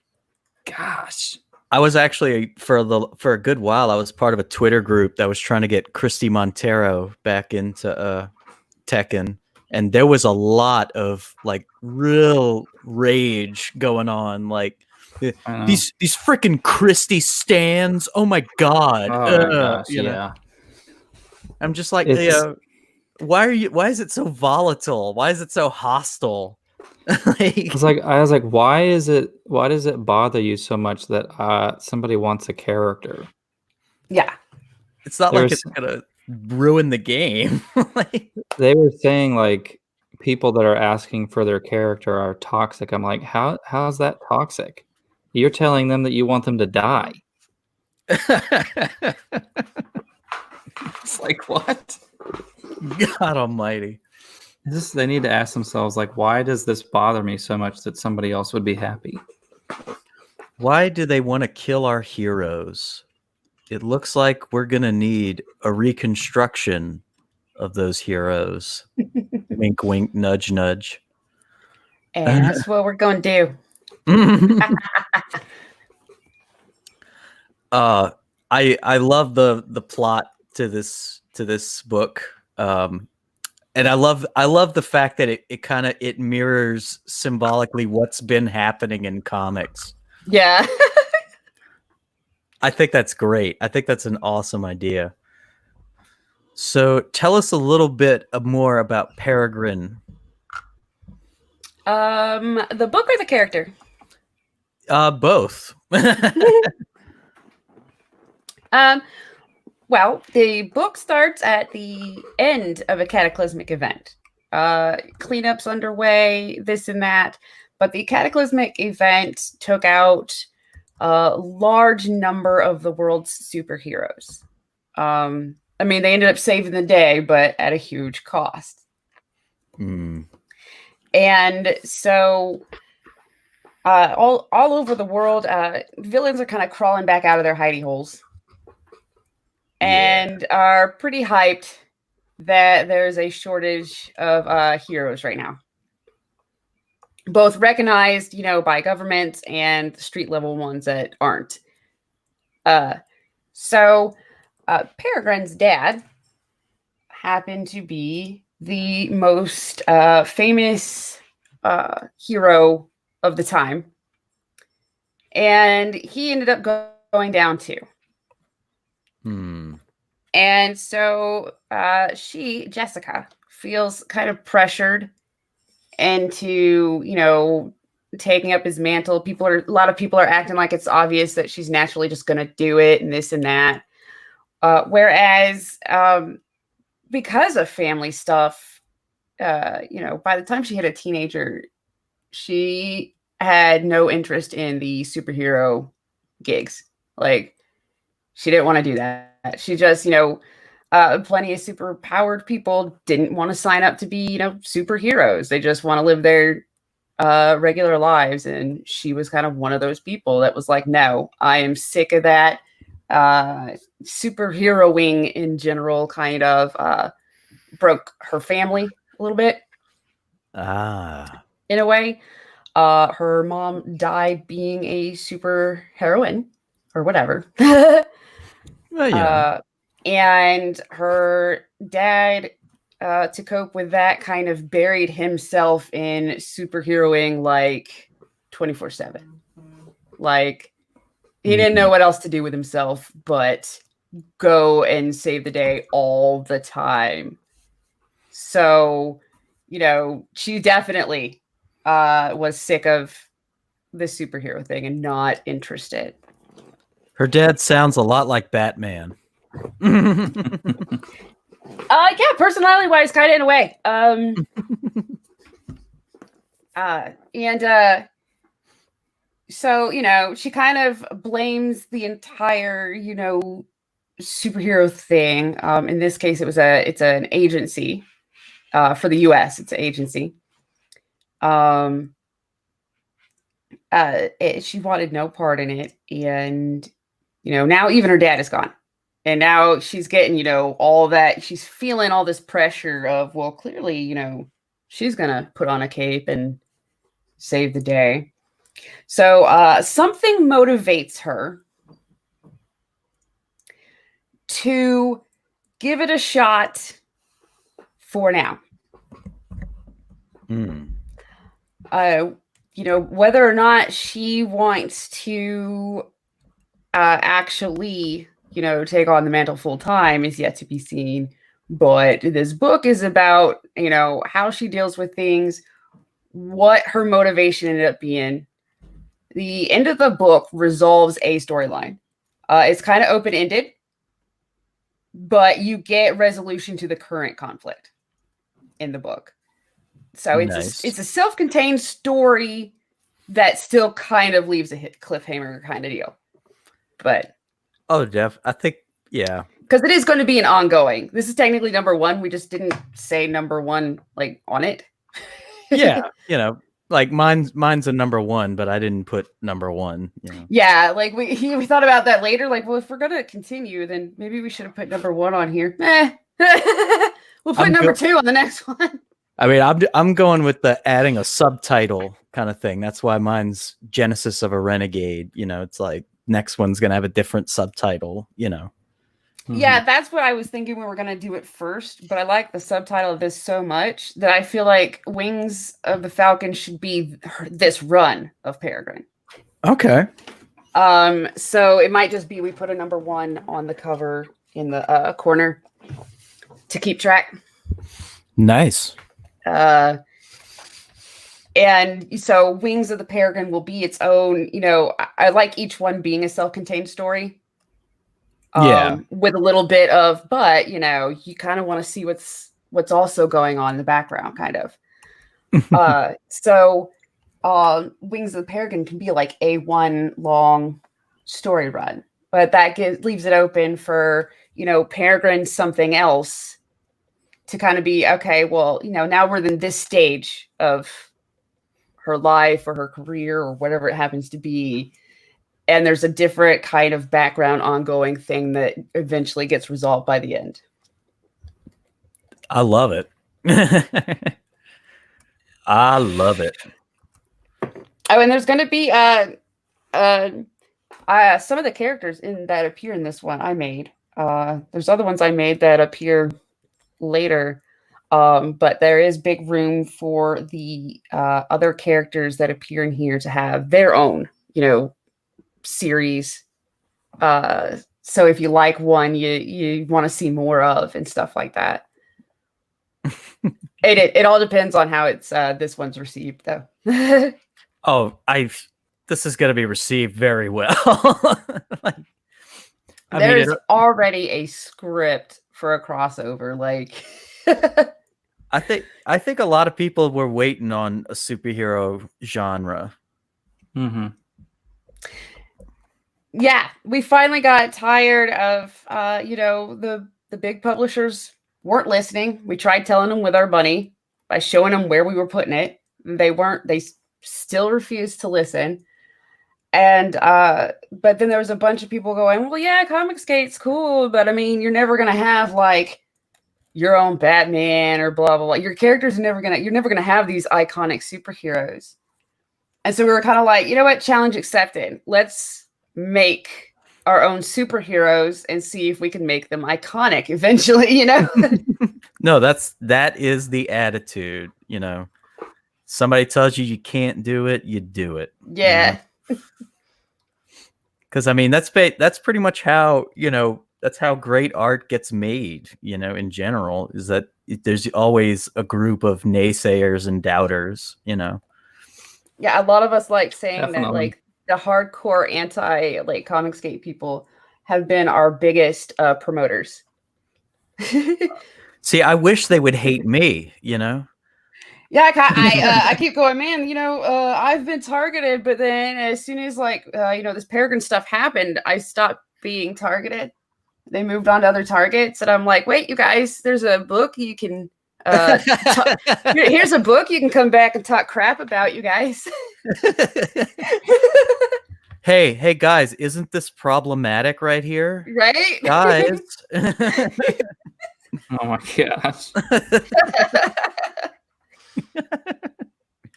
gosh. I was actually for a good while I was part of a Twitter group that was trying to get Christy Montero back into Tekken, and there was a lot of like real rage going on, like these freaking Christy stands. Oh my God. Oh my gosh, you know? yeah. I'm just like, why is it so volatile? Why is it so hostile? I was like, why does it bother you so much that somebody wants a character? Yeah. It's not like it's gonna ruin the game. They were saying like people that are asking for their character are toxic. I'm like, how is that toxic? You're telling them that you want them to die. It's like, what? God almighty. They need to ask themselves, like, why does this bother me so much that somebody else would be happy? Why do they want to kill our heroes? It looks like we're going to need a reconstruction of those heroes. Wink, wink, nudge, nudge. And that's what we're going to do. I love the plot to this book. And I love the fact that it mirrors symbolically what's been happening in comics. Yeah. I think that's great. I think that's an awesome idea. So tell us a little bit more about Peregrine. The book or the character? Both. Well, the book starts at the end of a cataclysmic event. Cleanups underway, this and that. But the cataclysmic event took out a large number of the world's superheroes. I mean, they ended up saving the day, but at a huge cost. And so all over the world, villains are kind of crawling back out of their hidey holes. And are pretty hyped that there's a shortage of heroes right now. Both recognized, you know, by governments and street level ones that aren't. So Peregrine's dad happened to be the most famous hero of the time. And he ended up going down too. And so Jessica, feels kind of pressured into, you know, taking up his mantle. A lot of people are acting like it's obvious that she's naturally just going to do it and this and that. Whereas because of family stuff, you know, by the time she hit a teenager, she had no interest in the superhero gigs. Like, She didn't want to do that. She just, plenty of super powered people didn't want to sign up to be, superheroes. They just want to live their regular lives. And she was kind of one of those people that was like, no, I am sick of that superheroing in general, kind of broke her family a little bit. In a way. Her mom died being a super heroine or whatever. Well, yeah. And her dad, to cope with that, kind of buried himself in superheroing like 24/7. Like, he didn't know what else to do with himself but go and save the day all the time. So, she definitely was sick of the superhero thing and not interested. Her dad sounds a lot like Batman. Yeah, personality wise, kind of in a way. So, she kind of blames the entire, superhero thing. In this case, it's an agency. For the US, it's an agency. She wanted no part in it, and now even her dad is gone, and now she's getting all that, she's feeling all this pressure of, well, clearly she's gonna put on a cape and save the day. So something motivates her to give it a shot for now. Whether or not she wants to actually, take on the mantle full time is yet to be seen. But this book is about, how she deals with things, what her motivation ended up being. The end of the book resolves a storyline. It's kind of open-ended, but you get resolution to the current conflict in the book. So it's a self-contained story that still kind of leaves a cliffhanger kind of deal. But I think, yeah, because it is going to be an ongoing. This is technically number 1. We just didn't say number 1 like on it. Yeah, like mine's a number 1, but I didn't put number 1. Yeah, like we thought about that later. Like, well, if we're gonna continue, then maybe we should have put number 1 on here. We'll put number 2 on the next one. I mean, I'm going with the adding a subtitle kind of thing. That's why mine's Genesis of a Renegade. It's like next one's gonna have a different subtitle. Yeah, that's what I was thinking. We were gonna do it first, but I like the subtitle of this so much that I feel like Wings of the Falcon should be this run of Peregrine. Okay. So it might just be we put a number 1 on the cover in the corner to keep track. Nice. And so Wings of the Peregrine will be its own, I like each one being a self-contained story. With a little bit of, but you kind of want to see what's also going on in the background, kind of. So Wings of the Peregrine can be like a 1 long story run, but that leaves it open for, Peregrine something else to kind of be, okay, well, now we're in this stage of her life or her career or whatever it happens to be. And there's a different kind of background ongoing thing that eventually gets resolved by the end. I love it. I love it. Oh, and there's going to be some of the characters that appear in this one I made. There's other ones I made that appear later. But there is big room for the other characters that appear in here to have their own, series. So if you like one, you want to see more of and stuff like that. It all depends on how it's this one's received, though. This is going to be received very well. There's already a script for a crossover. Like, I think a lot of people were waiting on a superhero genre. Mm-hmm. Yeah, we finally got tired of the big publishers weren't listening. We tried telling them with our money by showing them where we were putting it. They still refused to listen. And but then there was a bunch of people going, well, yeah, Comicsgate's cool, but I mean, you're never gonna have like your own Batman or blah blah blah. Your characters are you're never gonna have these iconic superheroes. And so we were kind of like, you know what, challenge accepted. Let's make our own superheroes and see if we can make them iconic eventually, you know? No, that is the attitude, you know. Somebody tells you can't do it, you do it. Yeah. Because I mean, that's pretty much how, you know, that's how great art gets made, you know, in general, is that there's always a group of naysayers and doubters, you know. Yeah, a lot of us like saying Definitely. that like the hardcore anti like Comicsgate people have been our biggest promoters. See, I wish they would hate me, you know. Yeah, I keep going, man. You know, I've been targeted, but then as soon as like this Peregrine stuff happened, I stopped being targeted. They moved on to other targets, and I'm like, wait, you guys, there's a book you can. Here's a book you can come back and talk crap about, you guys. Hey guys, isn't this problematic right here? Right? Guys. Oh my gosh.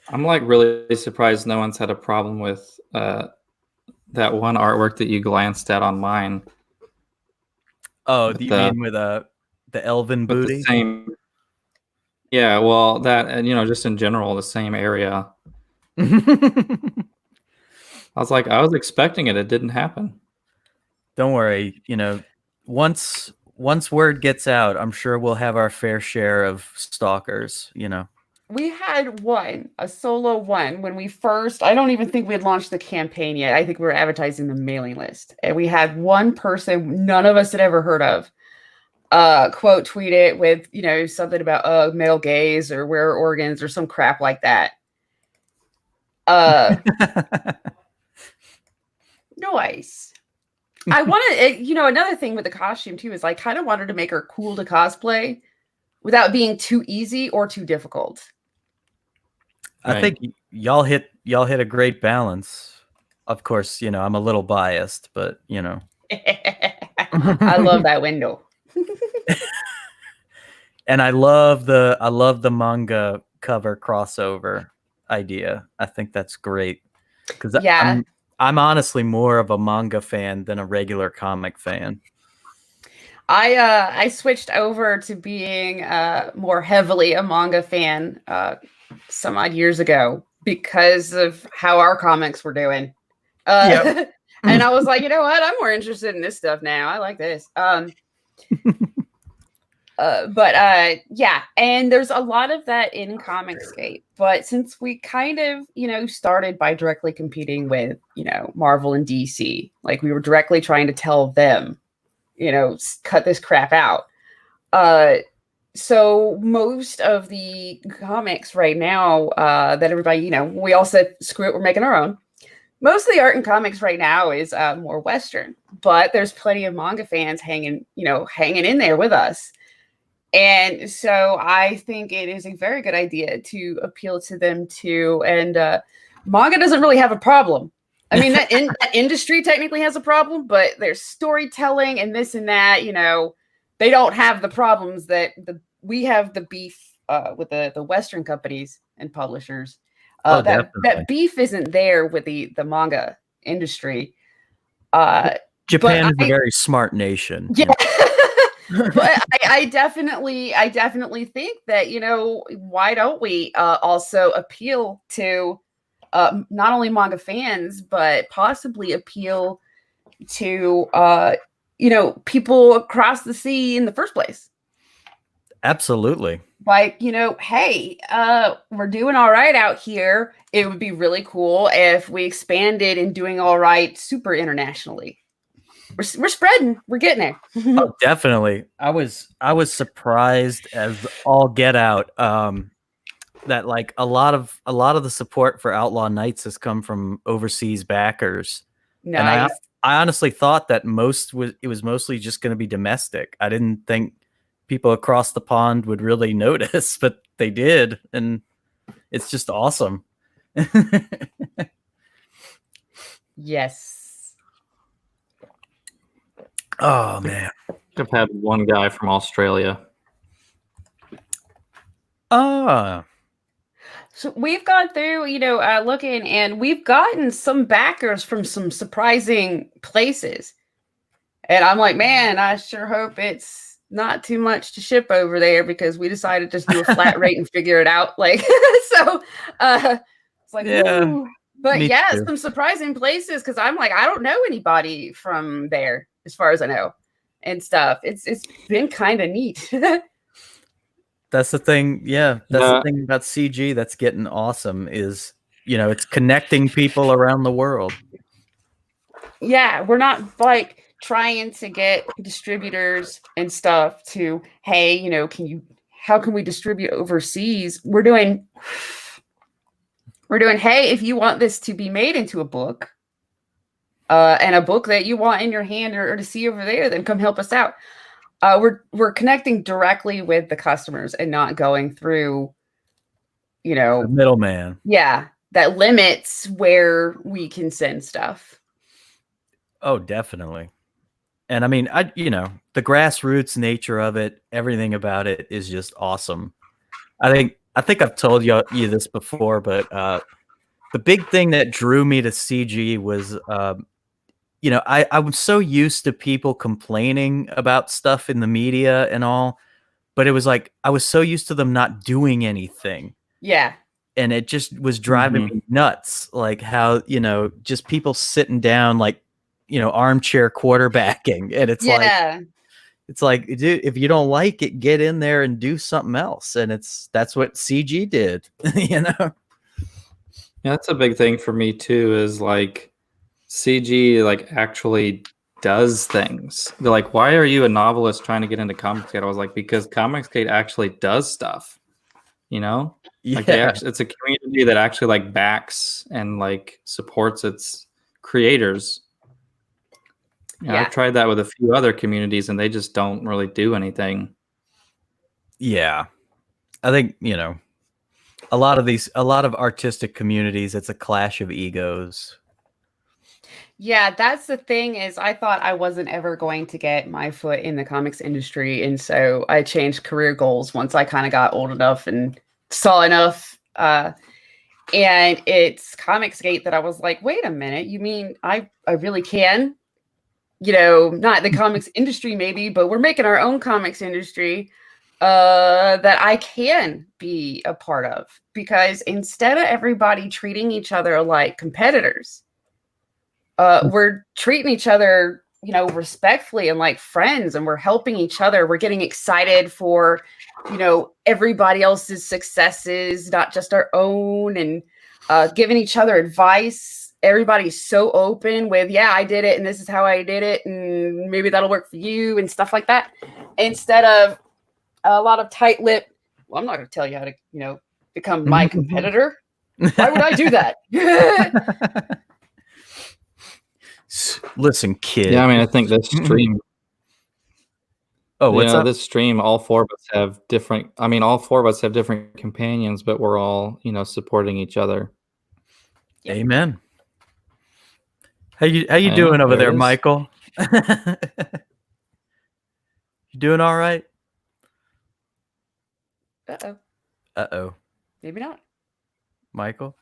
I'm like really surprised no one's had a problem with that one artwork that you glanced at on mine. Oh, you mean with the elven booty? The same. Yeah, well, that, and you know, just in general, the same area. I was expecting it. It didn't happen. Don't worry. You know, once word gets out, I'm sure we'll have our fair share of stalkers, you know. We had a solo one, when we first, I don't even think we had launched the campaign yet. I think we were advertising the mailing list. And we had one person none of us had ever heard of quote tweet it with, you know, something about male gaze or where organs or some crap like that. Nice. I wanted, you know, another thing with the costume too is I kind of wanted to make her cool to cosplay without being too easy or too difficult. I think y'all hit a great balance. Of course, you know, I'm a little biased, but you know. I love that window. And I love the manga cover crossover idea. I think that's great. Because yeah. I'm honestly more of a manga fan than a regular comic fan. I switched over to being more heavily a manga fan some odd years ago because of how our comics were doing. Yep. And I was like, you know what? I'm more interested in this stuff now. I like this. Yeah, and there's a lot of that in Comicsgate. But since we kind of, you know, started by directly competing with, you know, Marvel and DC, like we were directly trying to tell them, you know, cut this crap out. So most of the comics right now that everybody, you know, we all said, screw it, we're making our own. Most of the art in comics right now is more Western, but there's plenty of manga fans hanging in there with us. And so I think it is a very good idea to appeal to them too. And manga doesn't really have a problem. I mean, that industry technically has a problem, but there's storytelling and this and that, you know, they don't have the problems that we have the beef with the Western companies and publishers. That beef isn't there with the manga industry. Japan is a very smart nation. Yeah. But I definitely think that, you know, why don't we also appeal to not only manga fans, but possibly appeal to, you know, people across the sea in the first place. Absolutely. Like, you know, hey, we're doing all right out here. It would be really cool if we expanded and doing all right super internationally. We're spreading. We're getting there. Oh, definitely. I was surprised as all get out that like a lot of the support for Outlaw Knights has come from overseas backers. Nice. I honestly thought that it was mostly just going to be domestic. I didn't think people across the pond would really notice, but they did, and it's just awesome. Yes. Oh man. I've had one guy from Australia. Ah. So we've gone through, looking, and we've gotten some backers from some surprising places. And I'm like, man, I sure hope it's not too much to ship over there, because we decided to just do a flat rate and figure it out. Like, so it's like, Yeah, ooh. But me yeah, too. some surprising places, because I'm like, I don't know anybody from there as far as I know and stuff. It's been kind of neat. That's the thing. Yeah, that's Yeah. the thing about CG that's getting awesome is, it's connecting people around the world. Yeah, we're not like trying to get distributors and stuff to, hey, how can we distribute overseas? We're doing, hey, if you want this to be made into a book, and a book that you want in your hand or to see over there, then come help us out. We're connecting directly with the customers and not going through, The middleman. yeah, that limits where we can send stuff. Oh, definitely. And I mean, the grassroots nature of it, everything about it is just awesome. I think I've told you this before, but the big thing that drew me to CG was, I was so used to people complaining about stuff in the media and all, but it was like I was so used to them not doing anything. Yeah. And it just was driving me nuts, like how, just people sitting down, like, armchair quarterbacking. And it's like, dude, if you don't like it, get in there and do something else. And that's what CG did, Yeah, that's a big thing for me too, is like CG like actually does things. They're like, why are you a novelist trying to get into Comicsgate? I was like, because Comicsgate actually does stuff, Like it's a community that actually like backs and like supports its creators. Yeah, I've tried that with a few other communities and they just don't really do anything. Yeah. I think, a lot of artistic communities, it's a clash of egos. Yeah, that's the thing, is I thought I wasn't ever going to get my foot in the comics industry. And so I changed career goals once I kind of got old enough and saw enough. And it's Comicsgate that I was like, wait a minute, you mean I really can? Not the comics industry maybe, but we're making our own comics industry that I can be a part of. Because instead of everybody treating each other like competitors, we're treating each other, respectfully and like friends, and we're helping each other. We're getting excited for, everybody else's successes, not just our own, and giving each other advice. Everybody's so open with, yeah, I did it and this is how I did it, and maybe that'll work for you and stuff like that. Instead of a lot of tight-lipped, well, I'm not going to tell you how to, become my competitor. Why would I do that? Listen, kid. Yeah, I mean, I think this stream. What's up? This stream, all four of us have different. I mean, all four of us have different companions, but we're all, supporting each other. Amen. How you doing over there, Michael? You doing all right? Uh-oh. Maybe not. Michael?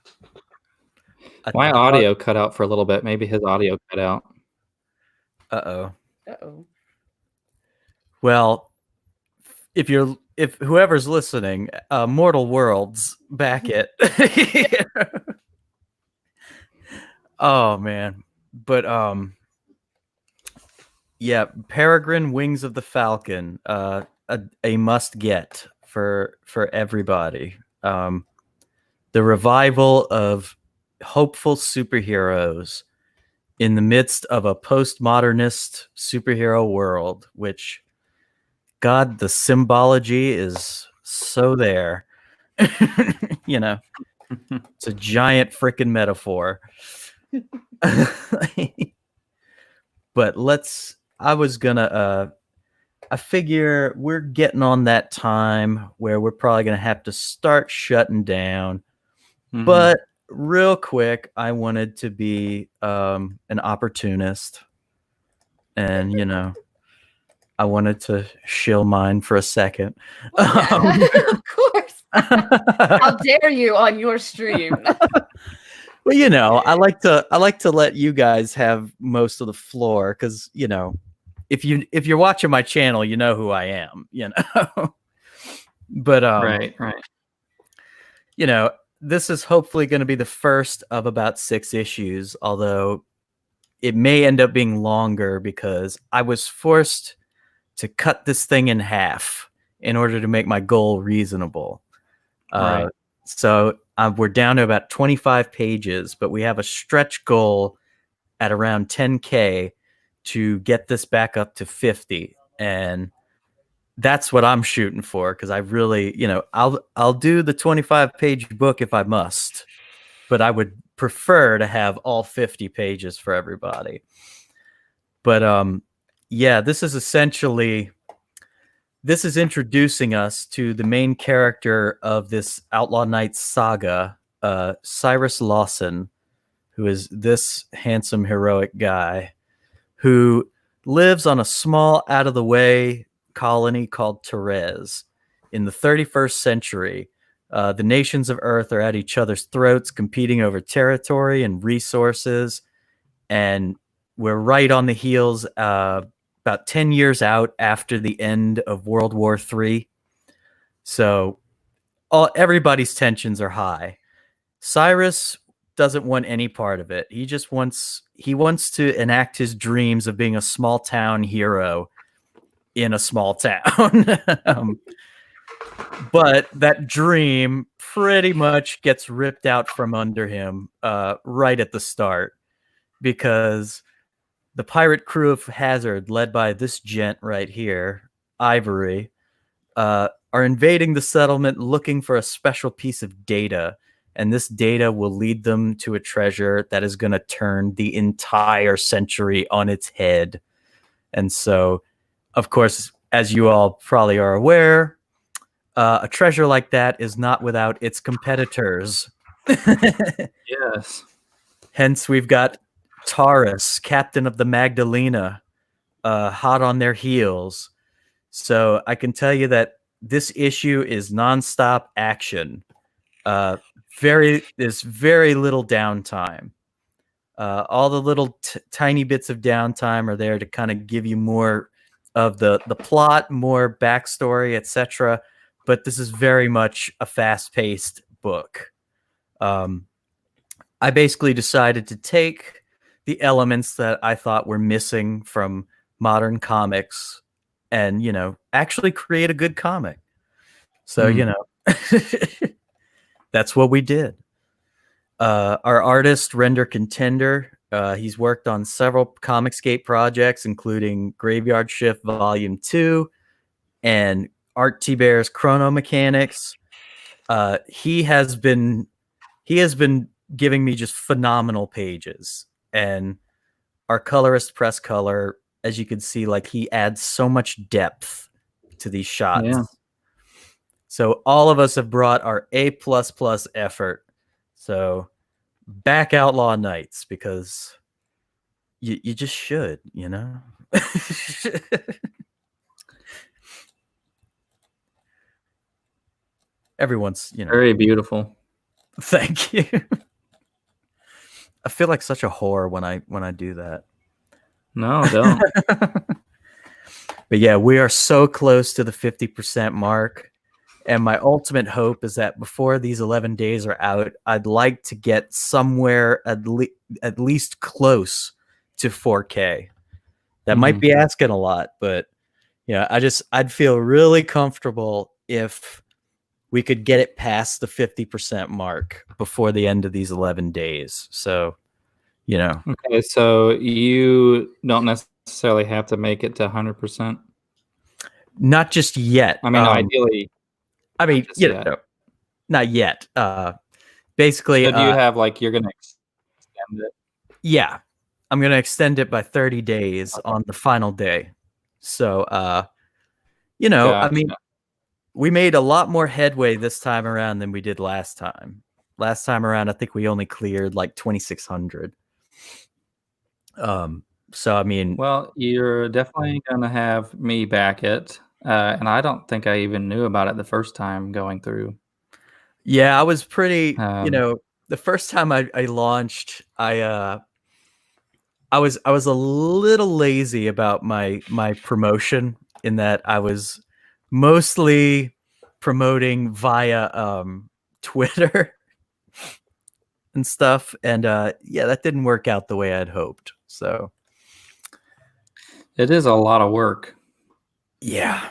My audio cut out for a little bit. Maybe his audio cut out. Uh-oh. Uh-oh. Well, if whoever's listening, Mortal Worlds back it. Oh man. But yeah, Peregrine Wings of the Falcon, a must get for everybody. The revival of hopeful superheroes in the midst of a postmodernist superhero world, which, God, the symbology is so there. It's a giant freaking metaphor. but I figure we're getting on that time where we're probably going to have to start shutting down. But real quick, I wanted to be an opportunist. And, you know, I wanted to shill mine for a second. Of course. How dare you on your stream? Well, you know, I like to let you guys have most of the floor because, you know, if you're watching my channel, you know who I am, you know. But right. You know, this is hopefully going to be the first of about 6 issues, although it may end up being longer because I was forced to cut this thing in half in order to make my goal reasonable. Right. So we're down to about 25 pages, but we have a stretch goal at around 10K to get this back up to 50. And that's what I'm shooting for. Cause I really, you know, I'll do the 25-page book if I must, but I would prefer to have all 50 pages for everybody. But, yeah, this is introducing us to the main character of this Outlaw Knights saga, Cyrus Lawson, who is this handsome, heroic guy who lives on a small, out-of-the-way colony called Therese. In the 31st century, the nations of Earth are at each other's throats, competing over territory and resources, and we're right on the heels about 10 years out after the end of World War III. So everybody's tensions are high. Cyrus doesn't want any part of it. He wants to enact his dreams of being a small town hero in a small town. But that dream pretty much gets ripped out from under him right at the start, because the pirate crew of Hazard, led by this gent right here, Ivory, are invading the settlement looking for a special piece of data. And this data will lead them to a treasure that is going to turn the entire century on its head. And so, of course, as you all probably are aware, a treasure like that is not without its competitors. Yes. Hence, we've got Taurus, captain of the Magdalena, hot on their heels. So I can tell you that this issue is nonstop action. There's very little downtime. All the little tiny bits of downtime are there to kind of give you more of the plot, more backstory, etc. But this is very much a fast-paced book. I basically decided to take the elements that I thought were missing from modern comics and, you know, actually create a good comic. So, you know, that's what we did. Our artist, Render Contender, he's worked on several Comicsgate projects, including Graveyard Shift Volume 2 and Art T. Bear's Chrono Mechanics. He has been giving me just phenomenal pages. And our colorist, Press Color, as you can see, like, he adds so much depth to these shots. Yeah. So all of us have brought our A++ effort. So back Outlaw Knights, because you just should, you know? Everyone's, you know. Very beautiful. Thank you. I feel like such a whore when I do that. No, don't. But yeah, we are so close to the 50% mark. And my ultimate hope is that before these 11 days are out, I'd like to get somewhere at least close to 4K. That might be asking a lot, but yeah, I'd feel really comfortable if we could get it past the 50% mark before the end of these 11 days. So, you know. Okay, so you don't necessarily have to make it to 100%? Not just yet. I mean, ideally. I mean, you know, not yet. Basically, so do you have, like, you're going to extend it? Yeah. I'm gonna extend it by 30 days on the final day. So I mean, we made a lot more headway this time around than we did last time. Last time around, I think we only cleared like 2,600. So I mean, well, you're definitely gonna have me back it, and I don't think I even knew about it the first time going through. yeah, I was pretty. The first time I launched, I was a little lazy about my promotion in that I was mostly promoting via Twitter and stuff, and yeah, that didn't work out the way I'd hoped. So it is a lot of work. Yeah.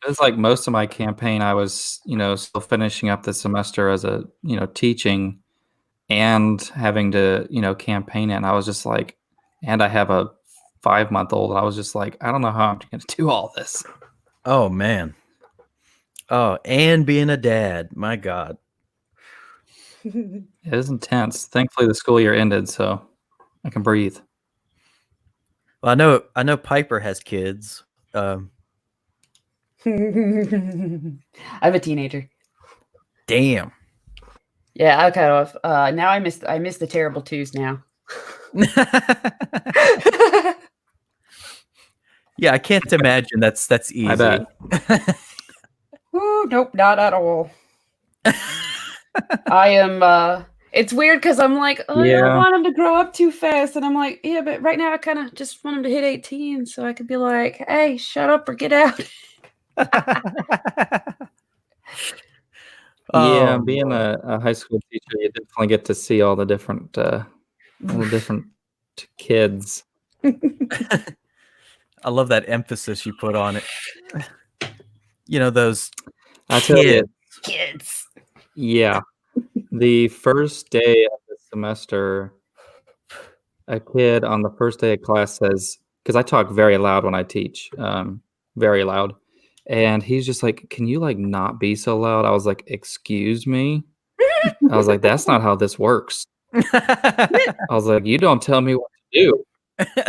It's like most of my campaign, I was, still finishing up the semester as a, teaching and having to, campaign it. And I was just like, and I have a 5-month-old. I was just like, I don't know how I'm going to do all this. Oh, man. Oh, and being a dad. My God. It is intense. Thankfully, the school year ended, so I can breathe. Well, I know Piper has kids. I have a teenager. Damn. Yeah, I kind of. Now I miss the terrible twos now. Yeah, I can't imagine that's easy. I bet. Ooh, nope, not at all. I am. It's weird because I'm like, I don't want him to grow up too fast, and I'm like, yeah, but right now I kind of just want him to hit 18, so I could be like, hey, shut up or get out. Yeah, being a high school teacher, you definitely get to see all the different kids. I love that emphasis you put on it. Those I tell you, kids. Yeah. The first day of the semester, a kid on the first day of class says, because I talk very loud when I teach, very loud. And he's just like, can you like not be so loud? I was like, excuse me? I was like, that's not how this works. I was like, you don't tell me what to do.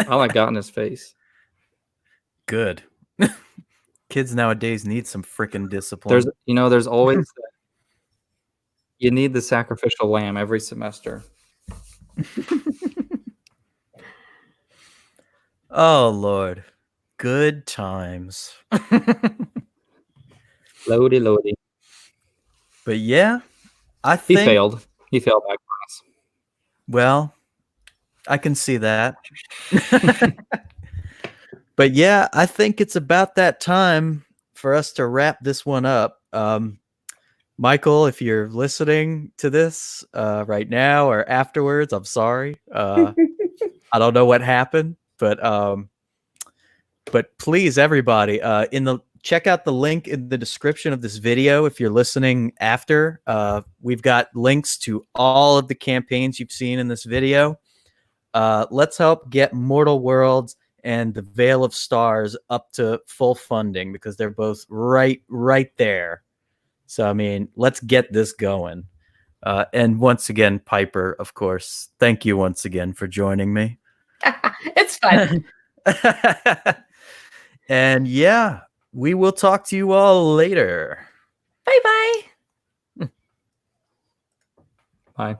I like got in his face. Good. Kids nowadays need some freaking discipline. There's always you need the sacrificial lamb every semester. Oh Lord. Good times. Loady. But yeah, I think he failed. He failed that class. Well, I can see that. But yeah, I think it's about that time for us to wrap this one up. Michael, if you're listening to this right now or afterwards, I'm sorry. I don't know what happened, but please, everybody, check out the link in the description of this video. If you're listening after, we've got links to all of the campaigns you've seen in this video. Let's help get Mortal Worlds and the Veil of Stars up to full funding because they're both right there. So, I mean, let's get this going. And once again, Piper, of course, thank you once again for joining me. It's fun. And yeah, we will talk to you all later. Bye-bye. Bye.